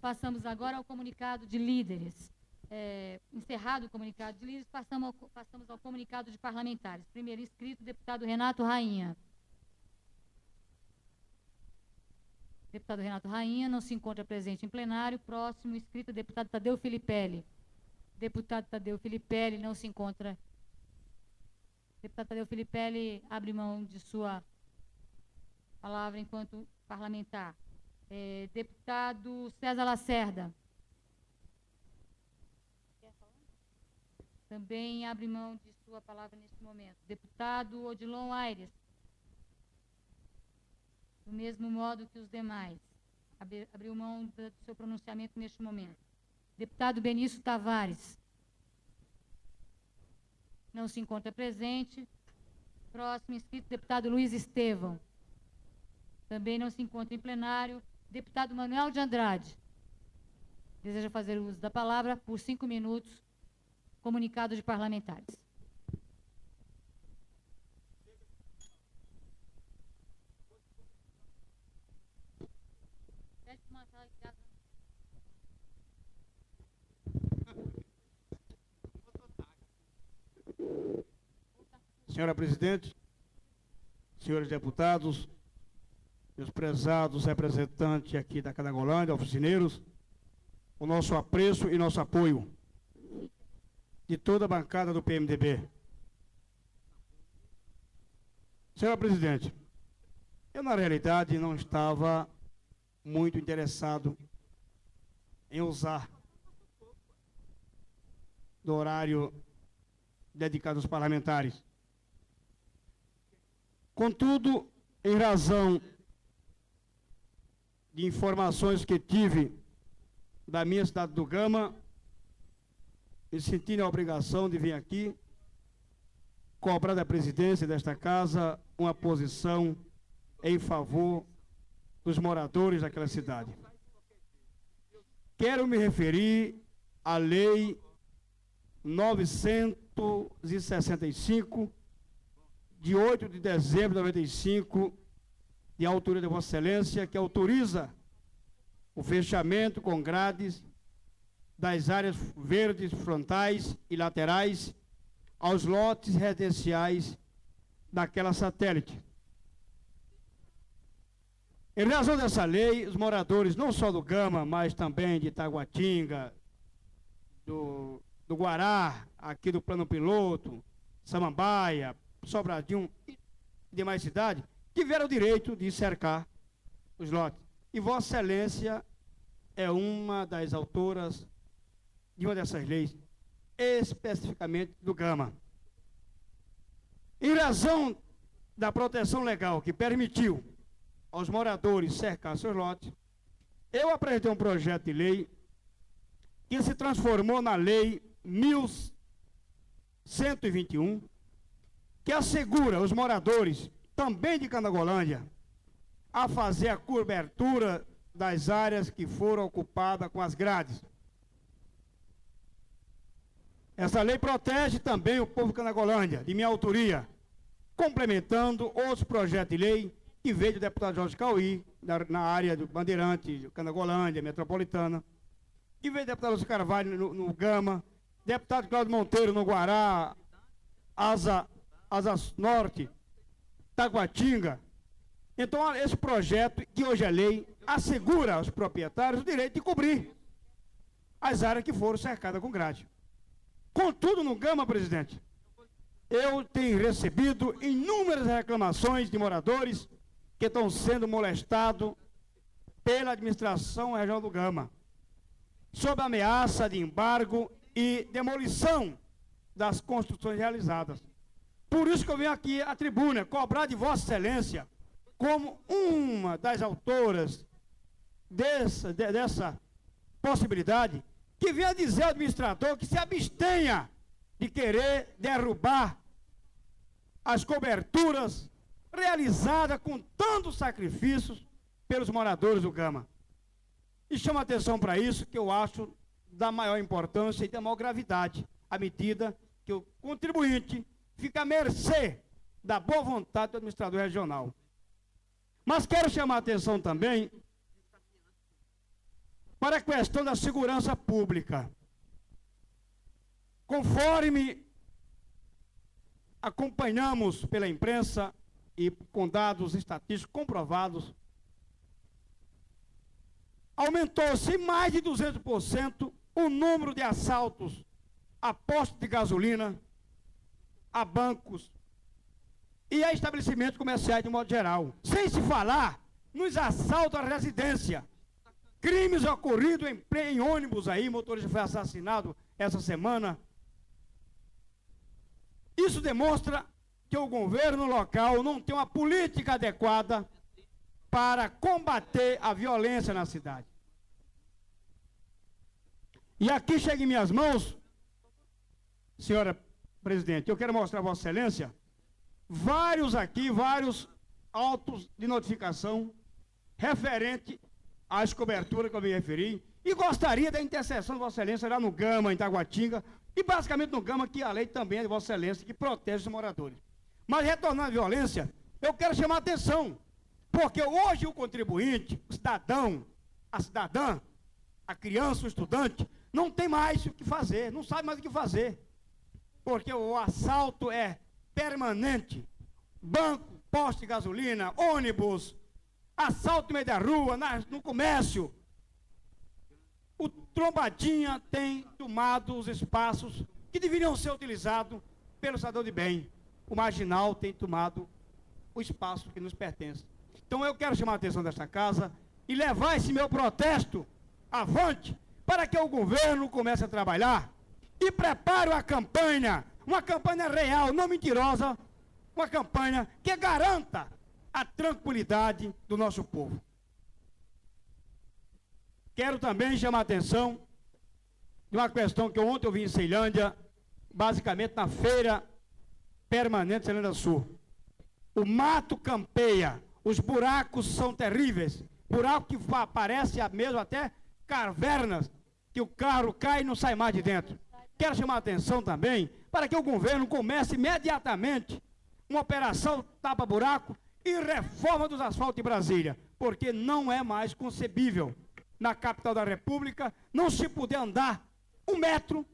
Passamos agora ao comunicado de líderes. Encerrado o comunicado de líderes, passamos ao comunicado de parlamentares. Primeiro inscrito, deputado Renato Rainha. Deputado Renato Rainha não se encontra presente em plenário. Próximo inscrito, deputado Tadeu Filipelli. Deputado Tadeu Filipelli não se encontra. Deputado Tadeu Filipelli abre mão de sua palavra enquanto parlamentar. Deputado César Lacerda. Também abre mão de sua palavra neste momento. Deputado Odilon Aires. Do mesmo modo que os demais. Abriu mão do seu pronunciamento neste momento. Deputado Benício Tavares. Não se encontra presente. Próximo inscrito, deputado Luiz Estevão. Também não se encontra em plenário. Deputado Manuel de Andrade. Deseja fazer uso da palavra por 5 minutos. Comunicado de parlamentares. Senhora Presidente, senhores deputados, meus prezados representantes aqui da Canagolândia, oficineiros, o nosso apreço e nosso apoio de toda a bancada do PMDB. Senhora Presidente, eu na realidade não estava muito interessado em usar do horário dedicado aos parlamentares. Contudo, em razão de informações que tive da minha cidade do Gama, me senti na obrigação de vir aqui cobrar da presidência desta casa uma posição em favor dos moradores daquela cidade. Quero me referir à Lei 965, de 8 de dezembro de 95, de autoria de Vossa Excelência, que autoriza o fechamento com grades das áreas verdes frontais e laterais aos lotes residenciais daquela satélite. Em razão dessa lei, os moradores não só do Gama, mas também de Taguatinga, do Guará, aqui do Plano Piloto, Samambaia, Sobradinho e demais cidades, tiveram o direito de cercar os lotes. E Vossa Excelência é uma das autoras de uma dessas leis, especificamente do Gama. Em razão da proteção legal que permitiu aos moradores cercar seus lotes, eu apresentei um projeto de lei que se transformou na Lei 1121, que assegura os moradores, também de Canagolândia, a fazer a cobertura das áreas que foram ocupadas com as grades. Essa lei protege também o povo de Canagolândia, de minha autoria, complementando outros projetos de lei que veio do deputado Jorge Cauí, na área do Bandeirante, Canagolândia, Metropolitana, que veio do deputado Lúcio Carvalho no Gama, deputado Cláudio Monteiro no Guará, Asa Norte, Taguatinga. Então, esse projeto, que hoje é lei, assegura aos proprietários o direito de cobrir as áreas que foram cercadas com grade. Contudo, no Gama, presidente, eu tenho recebido inúmeras reclamações de moradores que estão sendo molestados pela administração regional do Gama, sob ameaça de embargo e demolição das construções realizadas. Por isso que eu venho aqui à tribuna cobrar de Vossa Excelência, como uma das autoras dessa possibilidade, que venha dizer ao administrador que se abstenha de querer derrubar as coberturas realizadas com tantos sacrifícios pelos moradores do Gama. E chama atenção para isso, que eu acho da maior importância e da maior gravidade, à medida que o contribuinte fica à mercê da boa vontade do administrador regional. Mas quero chamar a atenção também para a questão da segurança pública. Conforme acompanhamos pela imprensa e com dados estatísticos comprovados, aumentou-se mais de 200% o número de assaltos a postos de gasolina, a bancos e a estabelecimentos comerciais de modo geral. Sem se falar nos assaltos à residência. Crimes ocorridos em ônibus aí, motorista foi assassinado essa semana. Isso demonstra que o governo local não tem uma política adequada para combater a violência na cidade. E aqui chega em minhas mãos, senhora presidente, eu quero mostrar a Vossa Excelência, vários autos de notificação referente às coberturas que eu me referi, e gostaria da intercessão de Vossa Excelência lá no Gama, em Taguatinga, e basicamente no Gama, que a lei também é de Vossa Excelência, que protege os moradores. Mas retornando à violência, eu quero chamar a atenção, porque hoje o contribuinte, o cidadão, a cidadã, a criança, o estudante, não tem mais o que fazer, não sabe mais o que fazer, porque o assalto é permanente. Banco, posto de gasolina, ônibus, assalto no meio da rua, no comércio. O Trombadinha tem tomado os espaços que deveriam ser utilizados pelo cidadão de bem. O marginal tem tomado o espaço que nos pertence. Então eu quero chamar a atenção desta casa e levar esse meu protesto avante para que o governo comece a trabalhar e prepare uma campanha real, não mentirosa, uma campanha que garanta a tranquilidade do nosso povo. Quero também chamar a atenção de uma questão que ontem eu vi em Ceilândia, basicamente na feira permanente de Ceilândia Sul. O mato campeia, os buracos são terríveis, buraco que parece mesmo até cavernas, que o carro cai e não sai mais de dentro. Quero chamar a atenção também para que o governo comece imediatamente uma operação tapa-buraco e reforma dos asfaltos de Brasília, porque não é mais concebível na capital da República não se poder andar 1 metro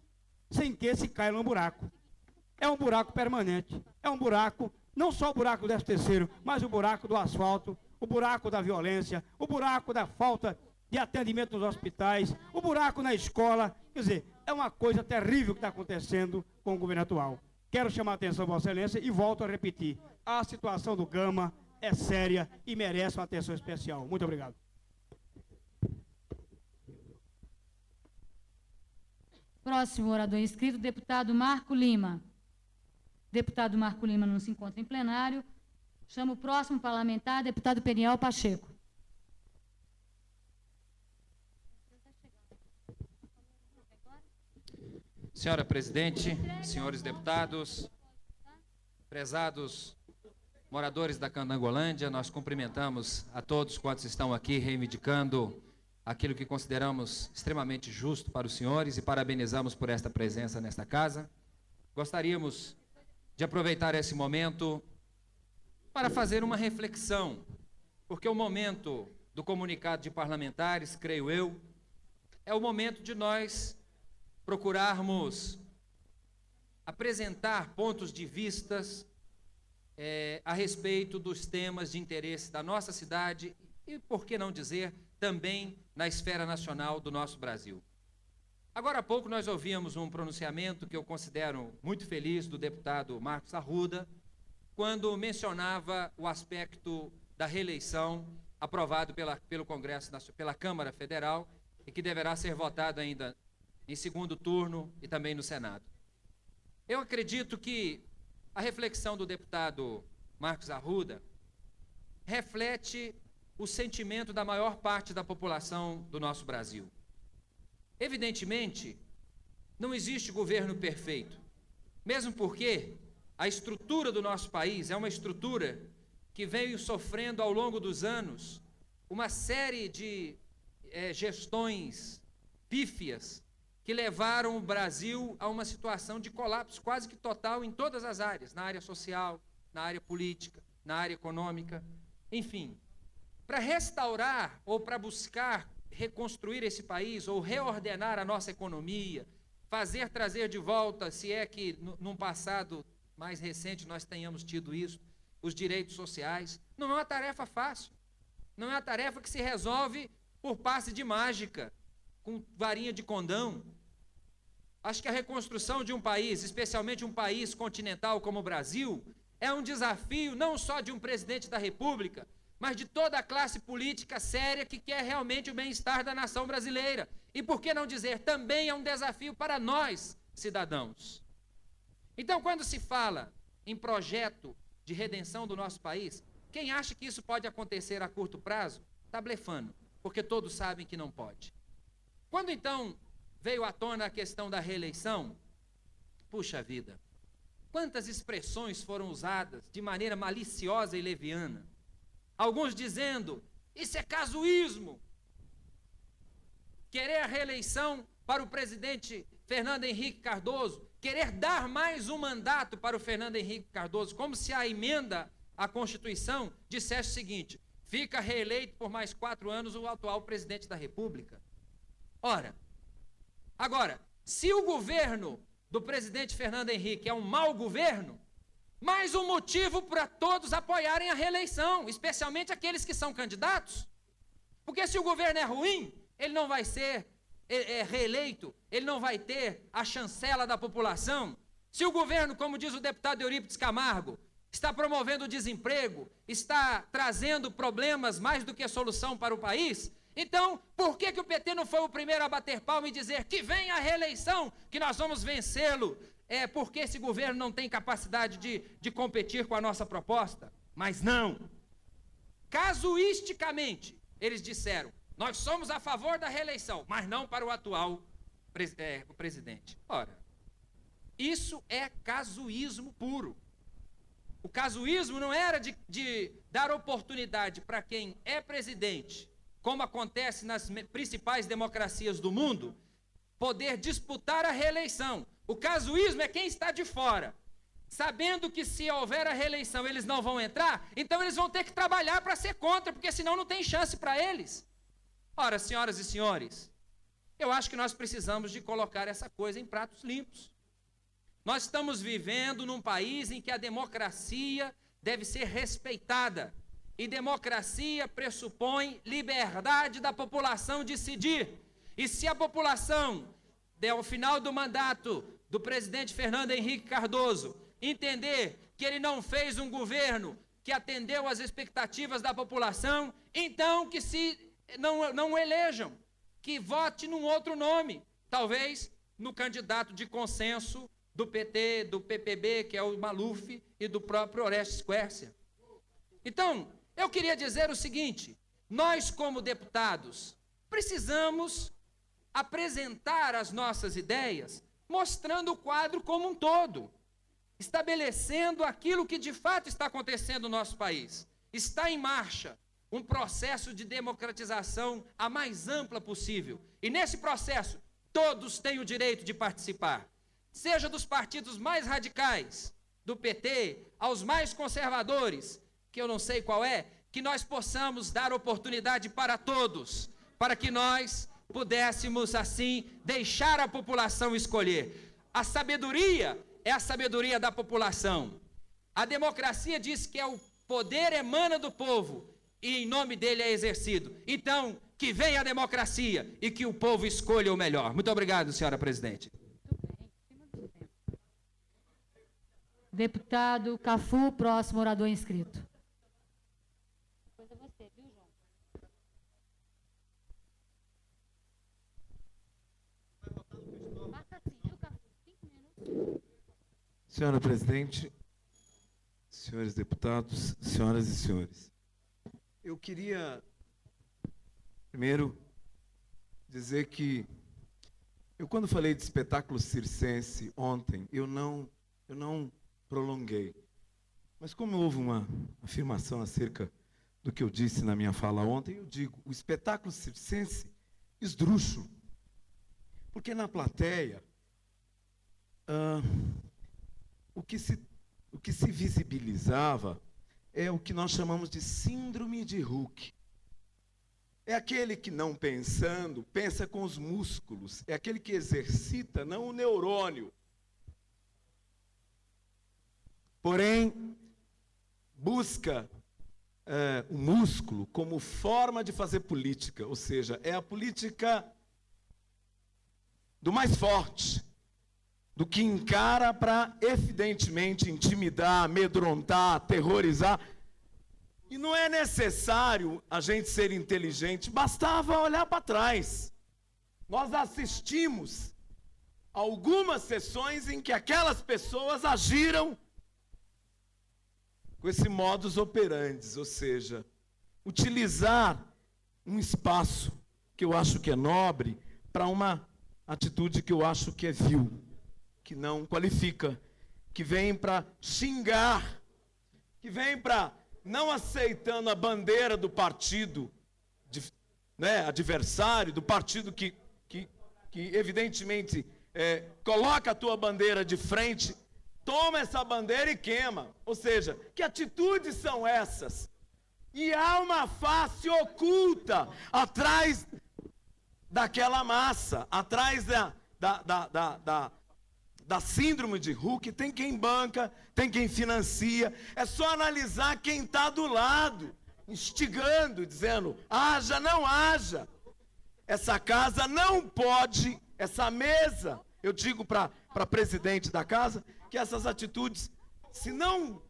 sem que se caia num buraco. É um buraco permanente, é um buraco, não só o buraco do 13º, mas o buraco do asfalto, o buraco da violência, o buraco da falta de atendimento nos hospitais, o buraco na escola. Quer dizer, é uma coisa terrível que está acontecendo com o governo atual. Quero chamar a atenção, Vossa Excelência, e volto a repetir. A situação do Gama é séria e merece uma atenção especial. Muito obrigado. Próximo orador inscrito, deputado Marco Lima. Deputado Marco Lima não se encontra em plenário. Chamo o próximo parlamentar, deputado Peniel Pacheco. Senhora presidente, senhores deputados, prezados moradores da Candangolândia, nós cumprimentamos a todos quantos estão aqui reivindicando aquilo que consideramos extremamente justo para os senhores e parabenizamos por esta presença nesta casa. Gostaríamos de aproveitar esse momento para fazer uma reflexão, porque o momento do comunicado de parlamentares, creio eu, é o momento de nós procurarmos apresentar pontos de vistas a respeito dos temas de interesse da nossa cidade e, por que não dizer, também na esfera nacional do nosso Brasil. Agora há pouco nós ouvimos um pronunciamento que eu considero muito feliz do deputado Marcos Arruda, quando mencionava o aspecto da reeleição aprovado pelo Congresso, pela Câmara Federal, e que deverá ser votado ainda em segundo turno e também no Senado. Eu acredito que a reflexão do deputado Marcos Arruda reflete o sentimento da maior parte da população do nosso Brasil. Evidentemente, não existe governo perfeito, mesmo porque a estrutura do nosso país é uma estrutura que veio sofrendo ao longo dos anos uma série de gestões pífias que levaram o Brasil a uma situação de colapso quase que total em todas as áreas, na área social, na área política, na área econômica, enfim. Para restaurar ou para buscar reconstruir esse país ou reordenar a nossa economia, trazer de volta, se é que num passado mais recente nós tenhamos tido isso, os direitos sociais, não é uma tarefa fácil, não é uma tarefa que se resolve por passe de mágica, com varinha de condão. Acho que a reconstrução de um país, especialmente um país continental como o Brasil, é um desafio não só de um presidente da República, mas de toda a classe política séria que quer realmente o bem-estar da nação brasileira. E por que não dizer, também é um desafio para nós, cidadãos. Então, quando se fala em projeto de redenção do nosso país, quem acha que isso pode acontecer a curto prazo, está blefando, porque todos sabem que não pode. Quando então veio à tona a questão da reeleição, puxa vida, quantas expressões foram usadas de maneira maliciosa e leviana. Alguns dizendo, isso é casuísmo. Querer a reeleição para o presidente Fernando Henrique Cardoso, querer dar mais um mandato para o Fernando Henrique Cardoso, como se a emenda à Constituição dissesse o seguinte, fica reeleito por mais 4 anos o atual presidente da República. Ora, agora, se o governo do presidente Fernando Henrique é um mau governo, mais um motivo para todos apoiarem a reeleição, especialmente aqueles que são candidatos. Porque se o governo é ruim, ele não vai ser reeleito, ele não vai ter a chancela da população. Se o governo, como diz o deputado Eurípides Camargo, está promovendo o desemprego, está trazendo problemas mais do que solução para o país, então, por que o PT não foi o primeiro a bater palma e dizer que vem a reeleição, que nós vamos vencê-lo? Porque esse governo não tem capacidade de competir com a nossa proposta? Mas não. Casuisticamente, eles disseram, nós somos a favor da reeleição, mas não para o atual presidente. Ora, isso é casuísmo puro. O casuísmo não era de dar oportunidade para quem é presidente, como acontece nas principais democracias do mundo, poder disputar a reeleição. O casuísmo é quem está de fora, sabendo que se houver a reeleição eles não vão entrar, então eles vão ter que trabalhar para ser contra, porque senão não tem chance para eles. Ora, senhoras e senhores, eu acho que nós precisamos de colocar essa coisa em pratos limpos. Nós estamos vivendo num país em que a democracia deve ser respeitada. E democracia pressupõe liberdade da população decidir. E se a população, ao final do mandato do presidente Fernando Henrique Cardoso, entender que ele não fez um governo que atendeu às expectativas da população, então que se não elejam, que vote num outro nome, talvez no candidato de consenso do PT, do PPB, que é o Maluf, e do próprio Orestes Quércia. Então, eu queria dizer o seguinte, nós como deputados precisamos apresentar as nossas ideias, mostrando o quadro como um todo, estabelecendo aquilo que de fato está acontecendo no nosso país. Está em marcha um processo de democratização a mais ampla possível. E nesse processo, todos têm o direito de participar. Seja dos partidos mais radicais, do PT, aos mais conservadores, que eu não sei qual é, que nós possamos dar oportunidade para todos, para que nós pudéssemos, assim, deixar a população escolher. A sabedoria é a sabedoria da população. A democracia diz que o poder emana do povo e em nome dele é exercido. Então, que venha a democracia e que o povo escolha o melhor. Muito obrigado, senhora presidente. Deputado Cafu, próximo orador inscrito. Senhora presidente, senhores deputados, senhoras e senhores, eu queria primeiro dizer que eu, quando falei de espetáculo circense ontem, eu não prolonguei. Mas como houve uma afirmação acerca do que eu disse na minha fala ontem, eu digo, o espetáculo circense esdrúxulo. Porque na plateia, o que se visibilizava é o que nós chamamos de síndrome de Hulk. É aquele que, não pensando, pensa com os músculos. É aquele que exercita, não o neurônio. Porém, busca o músculo como forma de fazer política, ou seja, é a política do mais forte, do que encara para, evidentemente, intimidar, amedrontar, aterrorizar. E não é necessário a gente ser inteligente, bastava olhar para trás. Nós assistimos algumas sessões em que aquelas pessoas agiram com esse modus operandi, ou seja, utilizar um espaço que eu acho que é nobre para uma atitude que eu acho que é vil, que não qualifica, que vem para xingar, que vem para, não aceitando a bandeira do partido adversário, do partido que evidentemente coloca a tua bandeira de frente, toma essa bandeira e queima. Ou seja, que atitudes são essas? E há uma face oculta atrás daquela massa, atrás da síndrome de Hulk. Tem quem banca, tem quem financia. É só analisar quem está do lado, instigando, dizendo, haja, não haja. Essa casa não pode, essa mesa, eu digo para presidente da casa, que essas atitudes, se não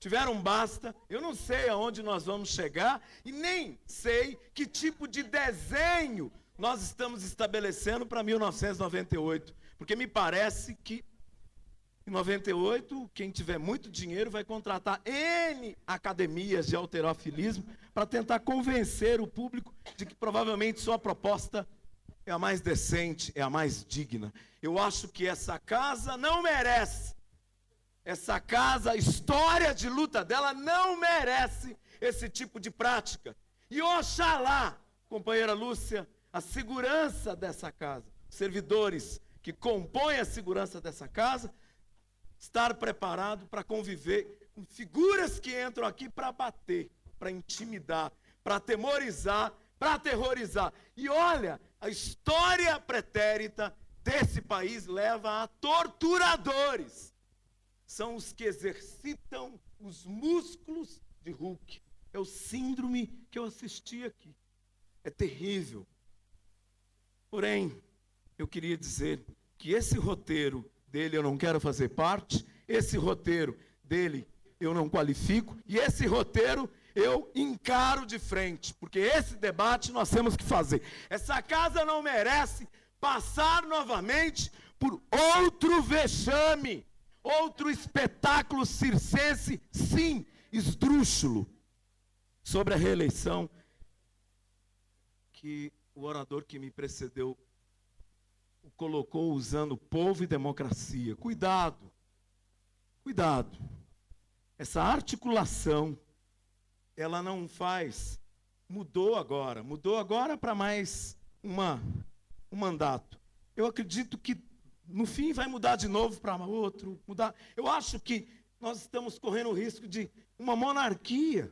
tiveram basta, eu não sei aonde nós vamos chegar e nem sei que tipo de desenho nós estamos estabelecendo para 1998. Porque me parece que em 98, quem tiver muito dinheiro vai contratar N academias de halterofilismo para tentar convencer o público de que provavelmente sua proposta é a mais decente, é a mais digna. Eu acho que essa casa não merece. Essa casa, a história de luta dela não merece esse tipo de prática. E oxalá, companheira Lúcia, a segurança dessa casa, servidores que compõem a segurança dessa casa, estar preparado para conviver com figuras que entram aqui para bater, para intimidar, para atemorizar, para aterrorizar. E olha, a história pretérita desse país leva a torturadores. São os que exercitam os músculos de Hulk. É o síndrome que eu assisti aqui. É terrível. Porém, eu queria dizer que esse roteiro dele eu não quero fazer parte, esse roteiro dele eu não qualifico, e esse roteiro eu encaro de frente, porque esse debate nós temos que fazer. Essa casa não merece passar novamente por outro vexame, outro espetáculo circense, sim, esdrúxulo, sobre a reeleição que o orador que me precedeu o colocou usando povo e democracia. Cuidado, cuidado. Essa articulação, ela não faz, mudou agora para mais um mandato. Eu acredito que no fim vai mudar de novo para outro, mudar. Eu acho que nós estamos correndo o risco de uma monarquia.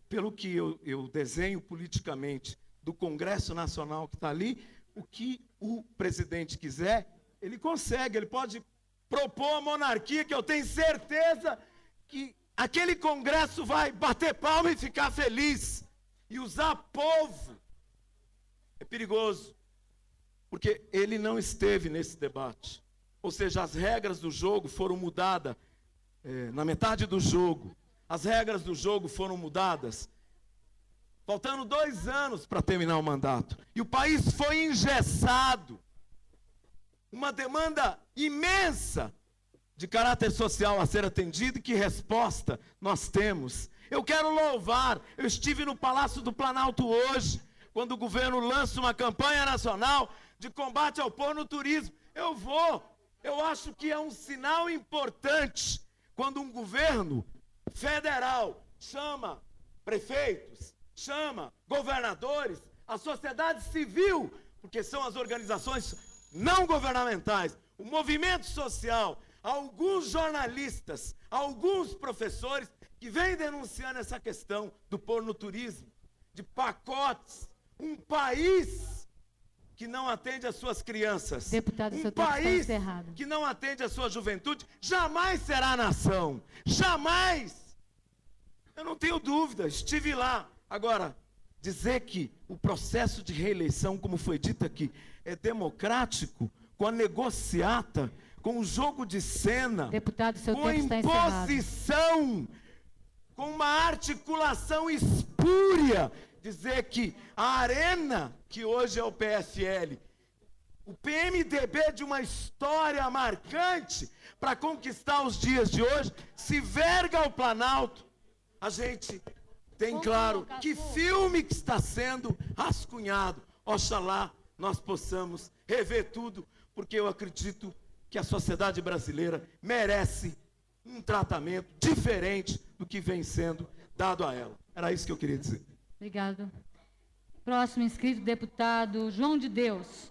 Pelo que eu desenho politicamente do Congresso Nacional que está ali, o que o presidente quiser, ele consegue, ele pode propor a monarquia, que eu tenho certeza que aquele Congresso vai bater palma e ficar feliz. E usar povo é perigoso, porque ele não esteve nesse debate. Ou seja, as regras do jogo foram mudadas na metade do jogo. As regras do jogo foram mudadas, faltando 2 anos para terminar o mandato. E o país foi engessado. Uma demanda imensa de caráter social a ser atendida, e que resposta nós temos? Eu quero louvar, eu estive no Palácio do Planalto hoje, quando o governo lança uma campanha nacional de combate ao pornoturismo. Eu acho que é um sinal importante, quando um governo federal chama prefeitos, chama governadores, a sociedade civil, porque são as organizações não governamentais, o movimento social, alguns jornalistas, alguns professores que vêm denunciando essa questão do pornoturismo, de pacotes, um país que não atende às suas crianças, Deputado, um seu tempo está país encerrado. que não atende à sua juventude, jamais será nação, jamais. Eu não tenho dúvida, estive lá. Agora, dizer que o processo de reeleição, como foi dito aqui, é democrático, com a negociata, com o jogo de cena, Deputado, seu com tempo está encerrado. imposição, com uma articulação espúria, dizer que a arena, que hoje é o PSL, o PMDB de uma história marcante para conquistar os dias de hoje, se verga ao Planalto, a gente tem claro que filme que está sendo rascunhado. Oxalá nós possamos rever tudo, porque eu acredito que a sociedade brasileira merece um tratamento diferente do que vem sendo dado a ela. Era isso que eu queria dizer. Obrigado. Próximo inscrito, deputado João de Deus.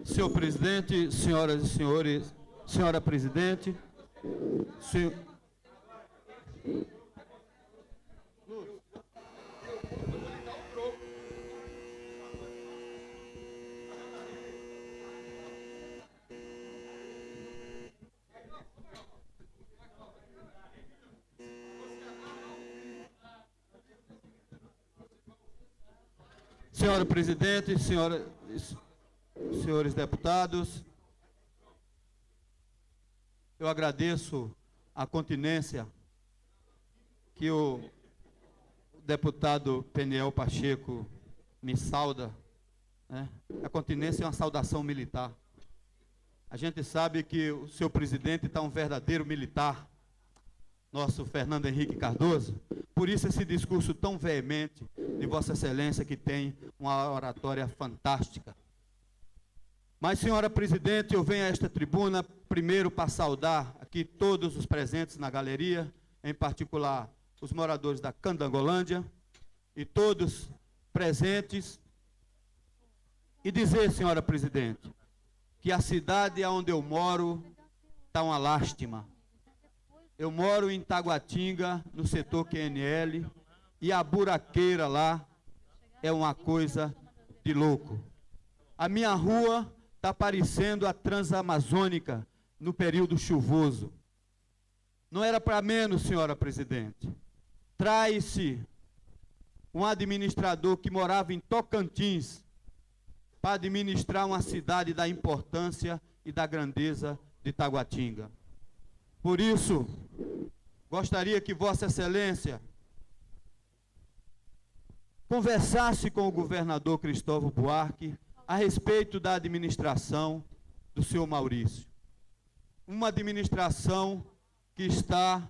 Senhor presidente, senhoras e senhores, senhora presidente, senhora presidente, senhores deputados, eu agradeço a continência que o deputado Peniel Pacheco me sauda, né? A continência é uma saudação militar. A gente sabe que o seu presidente está um verdadeiro militar, nosso Fernando Henrique Cardoso, por isso esse discurso tão veemente de Vossa Excelência, que tem uma oratória fantástica. Mas, senhora presidente, eu venho a esta tribuna primeiro para saudar aqui todos os presentes na galeria, em particular os moradores da Candangolândia e todos presentes, e dizer, senhora presidente, que a cidade onde eu moro está uma lástima. Eu moro em Taguatinga, no setor QNL, e a buraqueira lá é uma coisa de louco. A minha rua está parecendo a Transamazônica no período chuvoso. Não era para menos, senhora presidente. Traz-se um administrador que morava em Tocantins para administrar uma cidade da importância e da grandeza de Taguatinga. Por isso, gostaria que Vossa Excelência conversasse com o governador Cristóvão Buarque a respeito da administração do senhor Maurício. Uma administração que está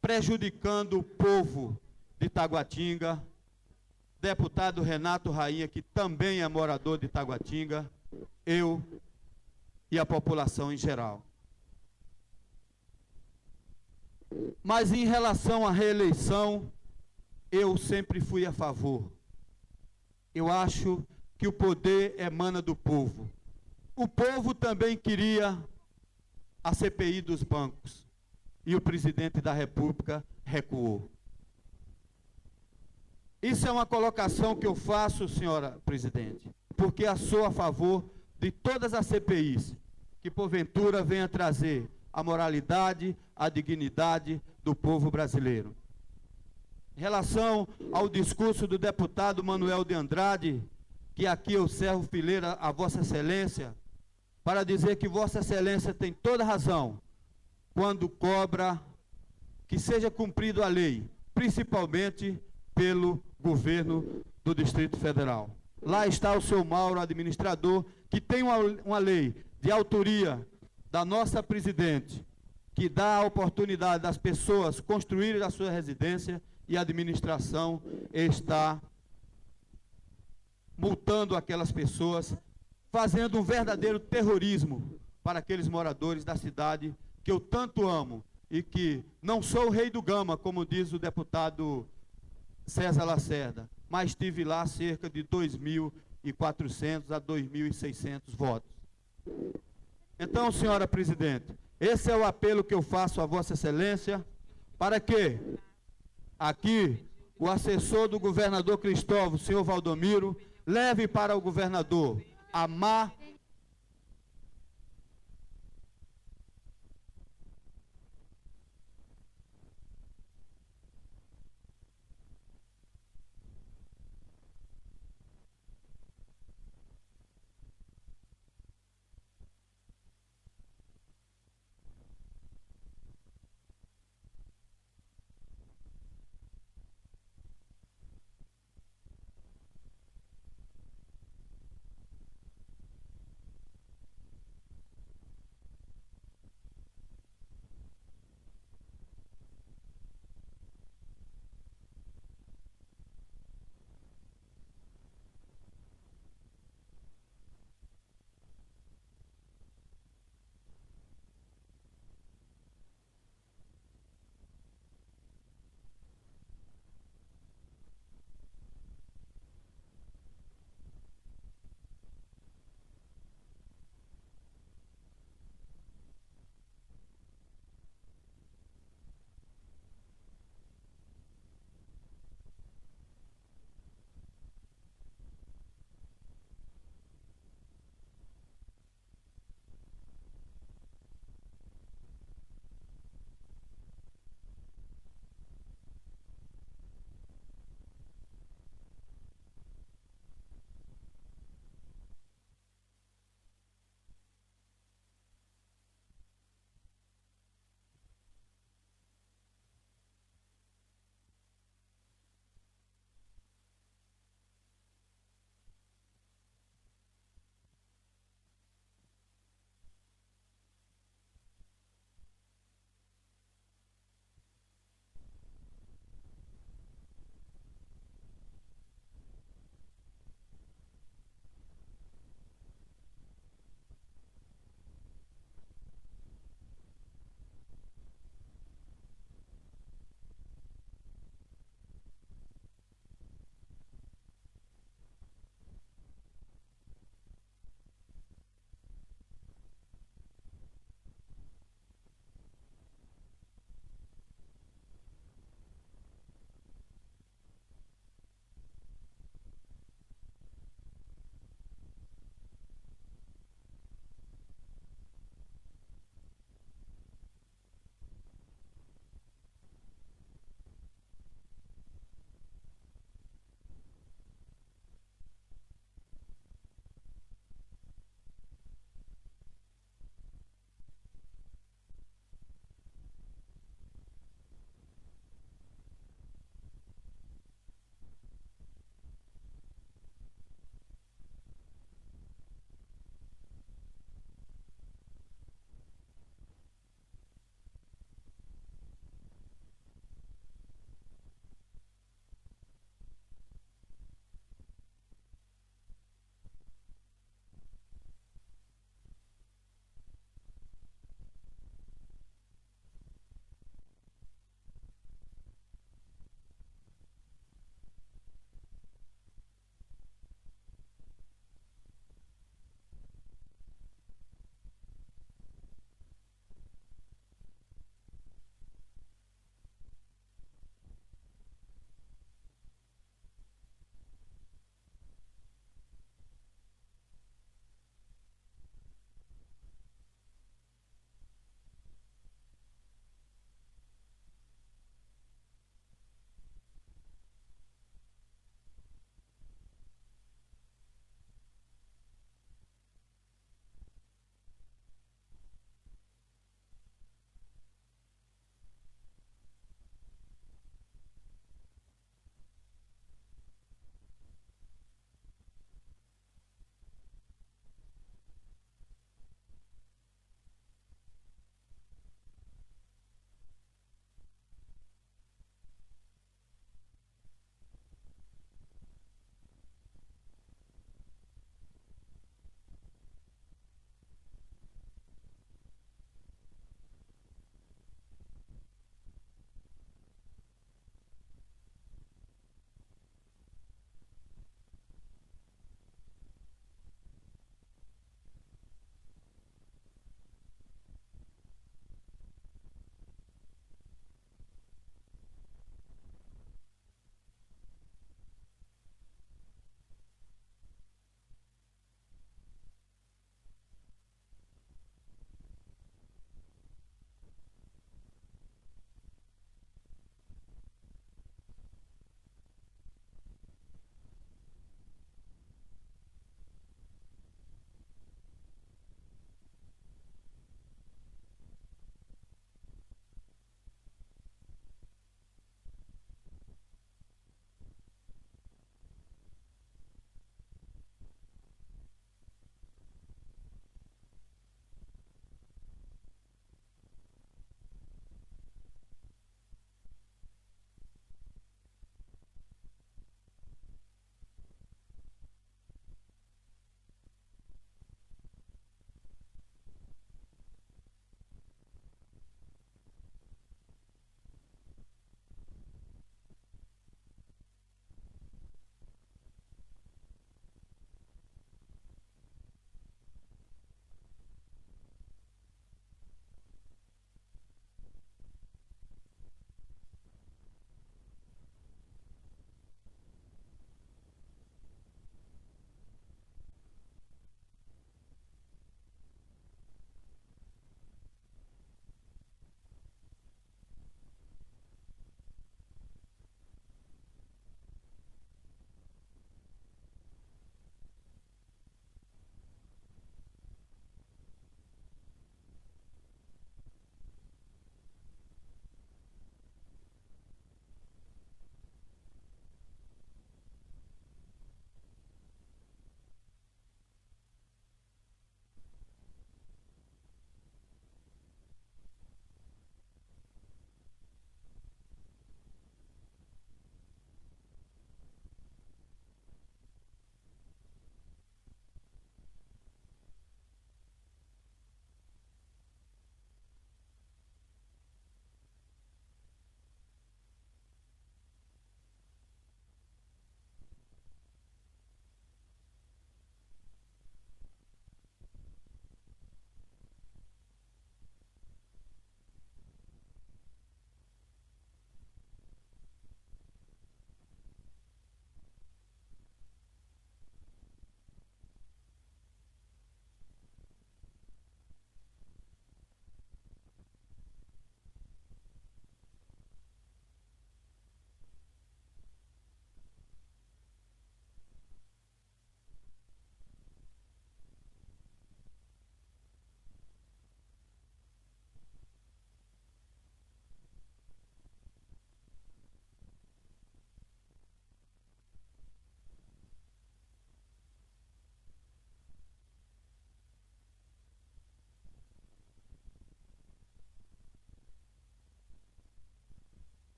prejudicando o povo de Taguatinga, deputado Renato Rainha, que também é morador de Taguatinga, eu e a população em geral. Mas em relação à reeleição, eu sempre fui a favor. Eu acho que o poder emana do povo. O povo também queria a CPI dos bancos. E o presidente da República recuou. Isso é uma colocação que eu faço, senhora presidente, porque eu sou a favor de todas as CPIs que porventura venha trazer a moralidade, a dignidade do povo brasileiro. Em relação ao discurso do deputado Manuel de Andrade, que aqui eu servo fileira a Vossa Excelência, para dizer que Vossa Excelência tem toda razão quando cobra que seja cumprido a lei, principalmente pelo governo do Distrito Federal. Lá está o seu Mauro, administrador, que tem uma lei de autoria da nossa presidente, que dá a oportunidade das pessoas construírem a sua residência, e a administração está multando aquelas pessoas, fazendo um verdadeiro terrorismo para aqueles moradores da cidade que eu tanto amo e que não sou o rei do Gama, como diz o deputado César Lacerda, mas tive lá cerca de 2.400 a 2.600 votos. Então, senhora presidente, esse é o apelo que eu faço a Vossa Excelência para que aqui o assessor do governador Cristóvão, o senhor Valdomiro, leve para o governador a má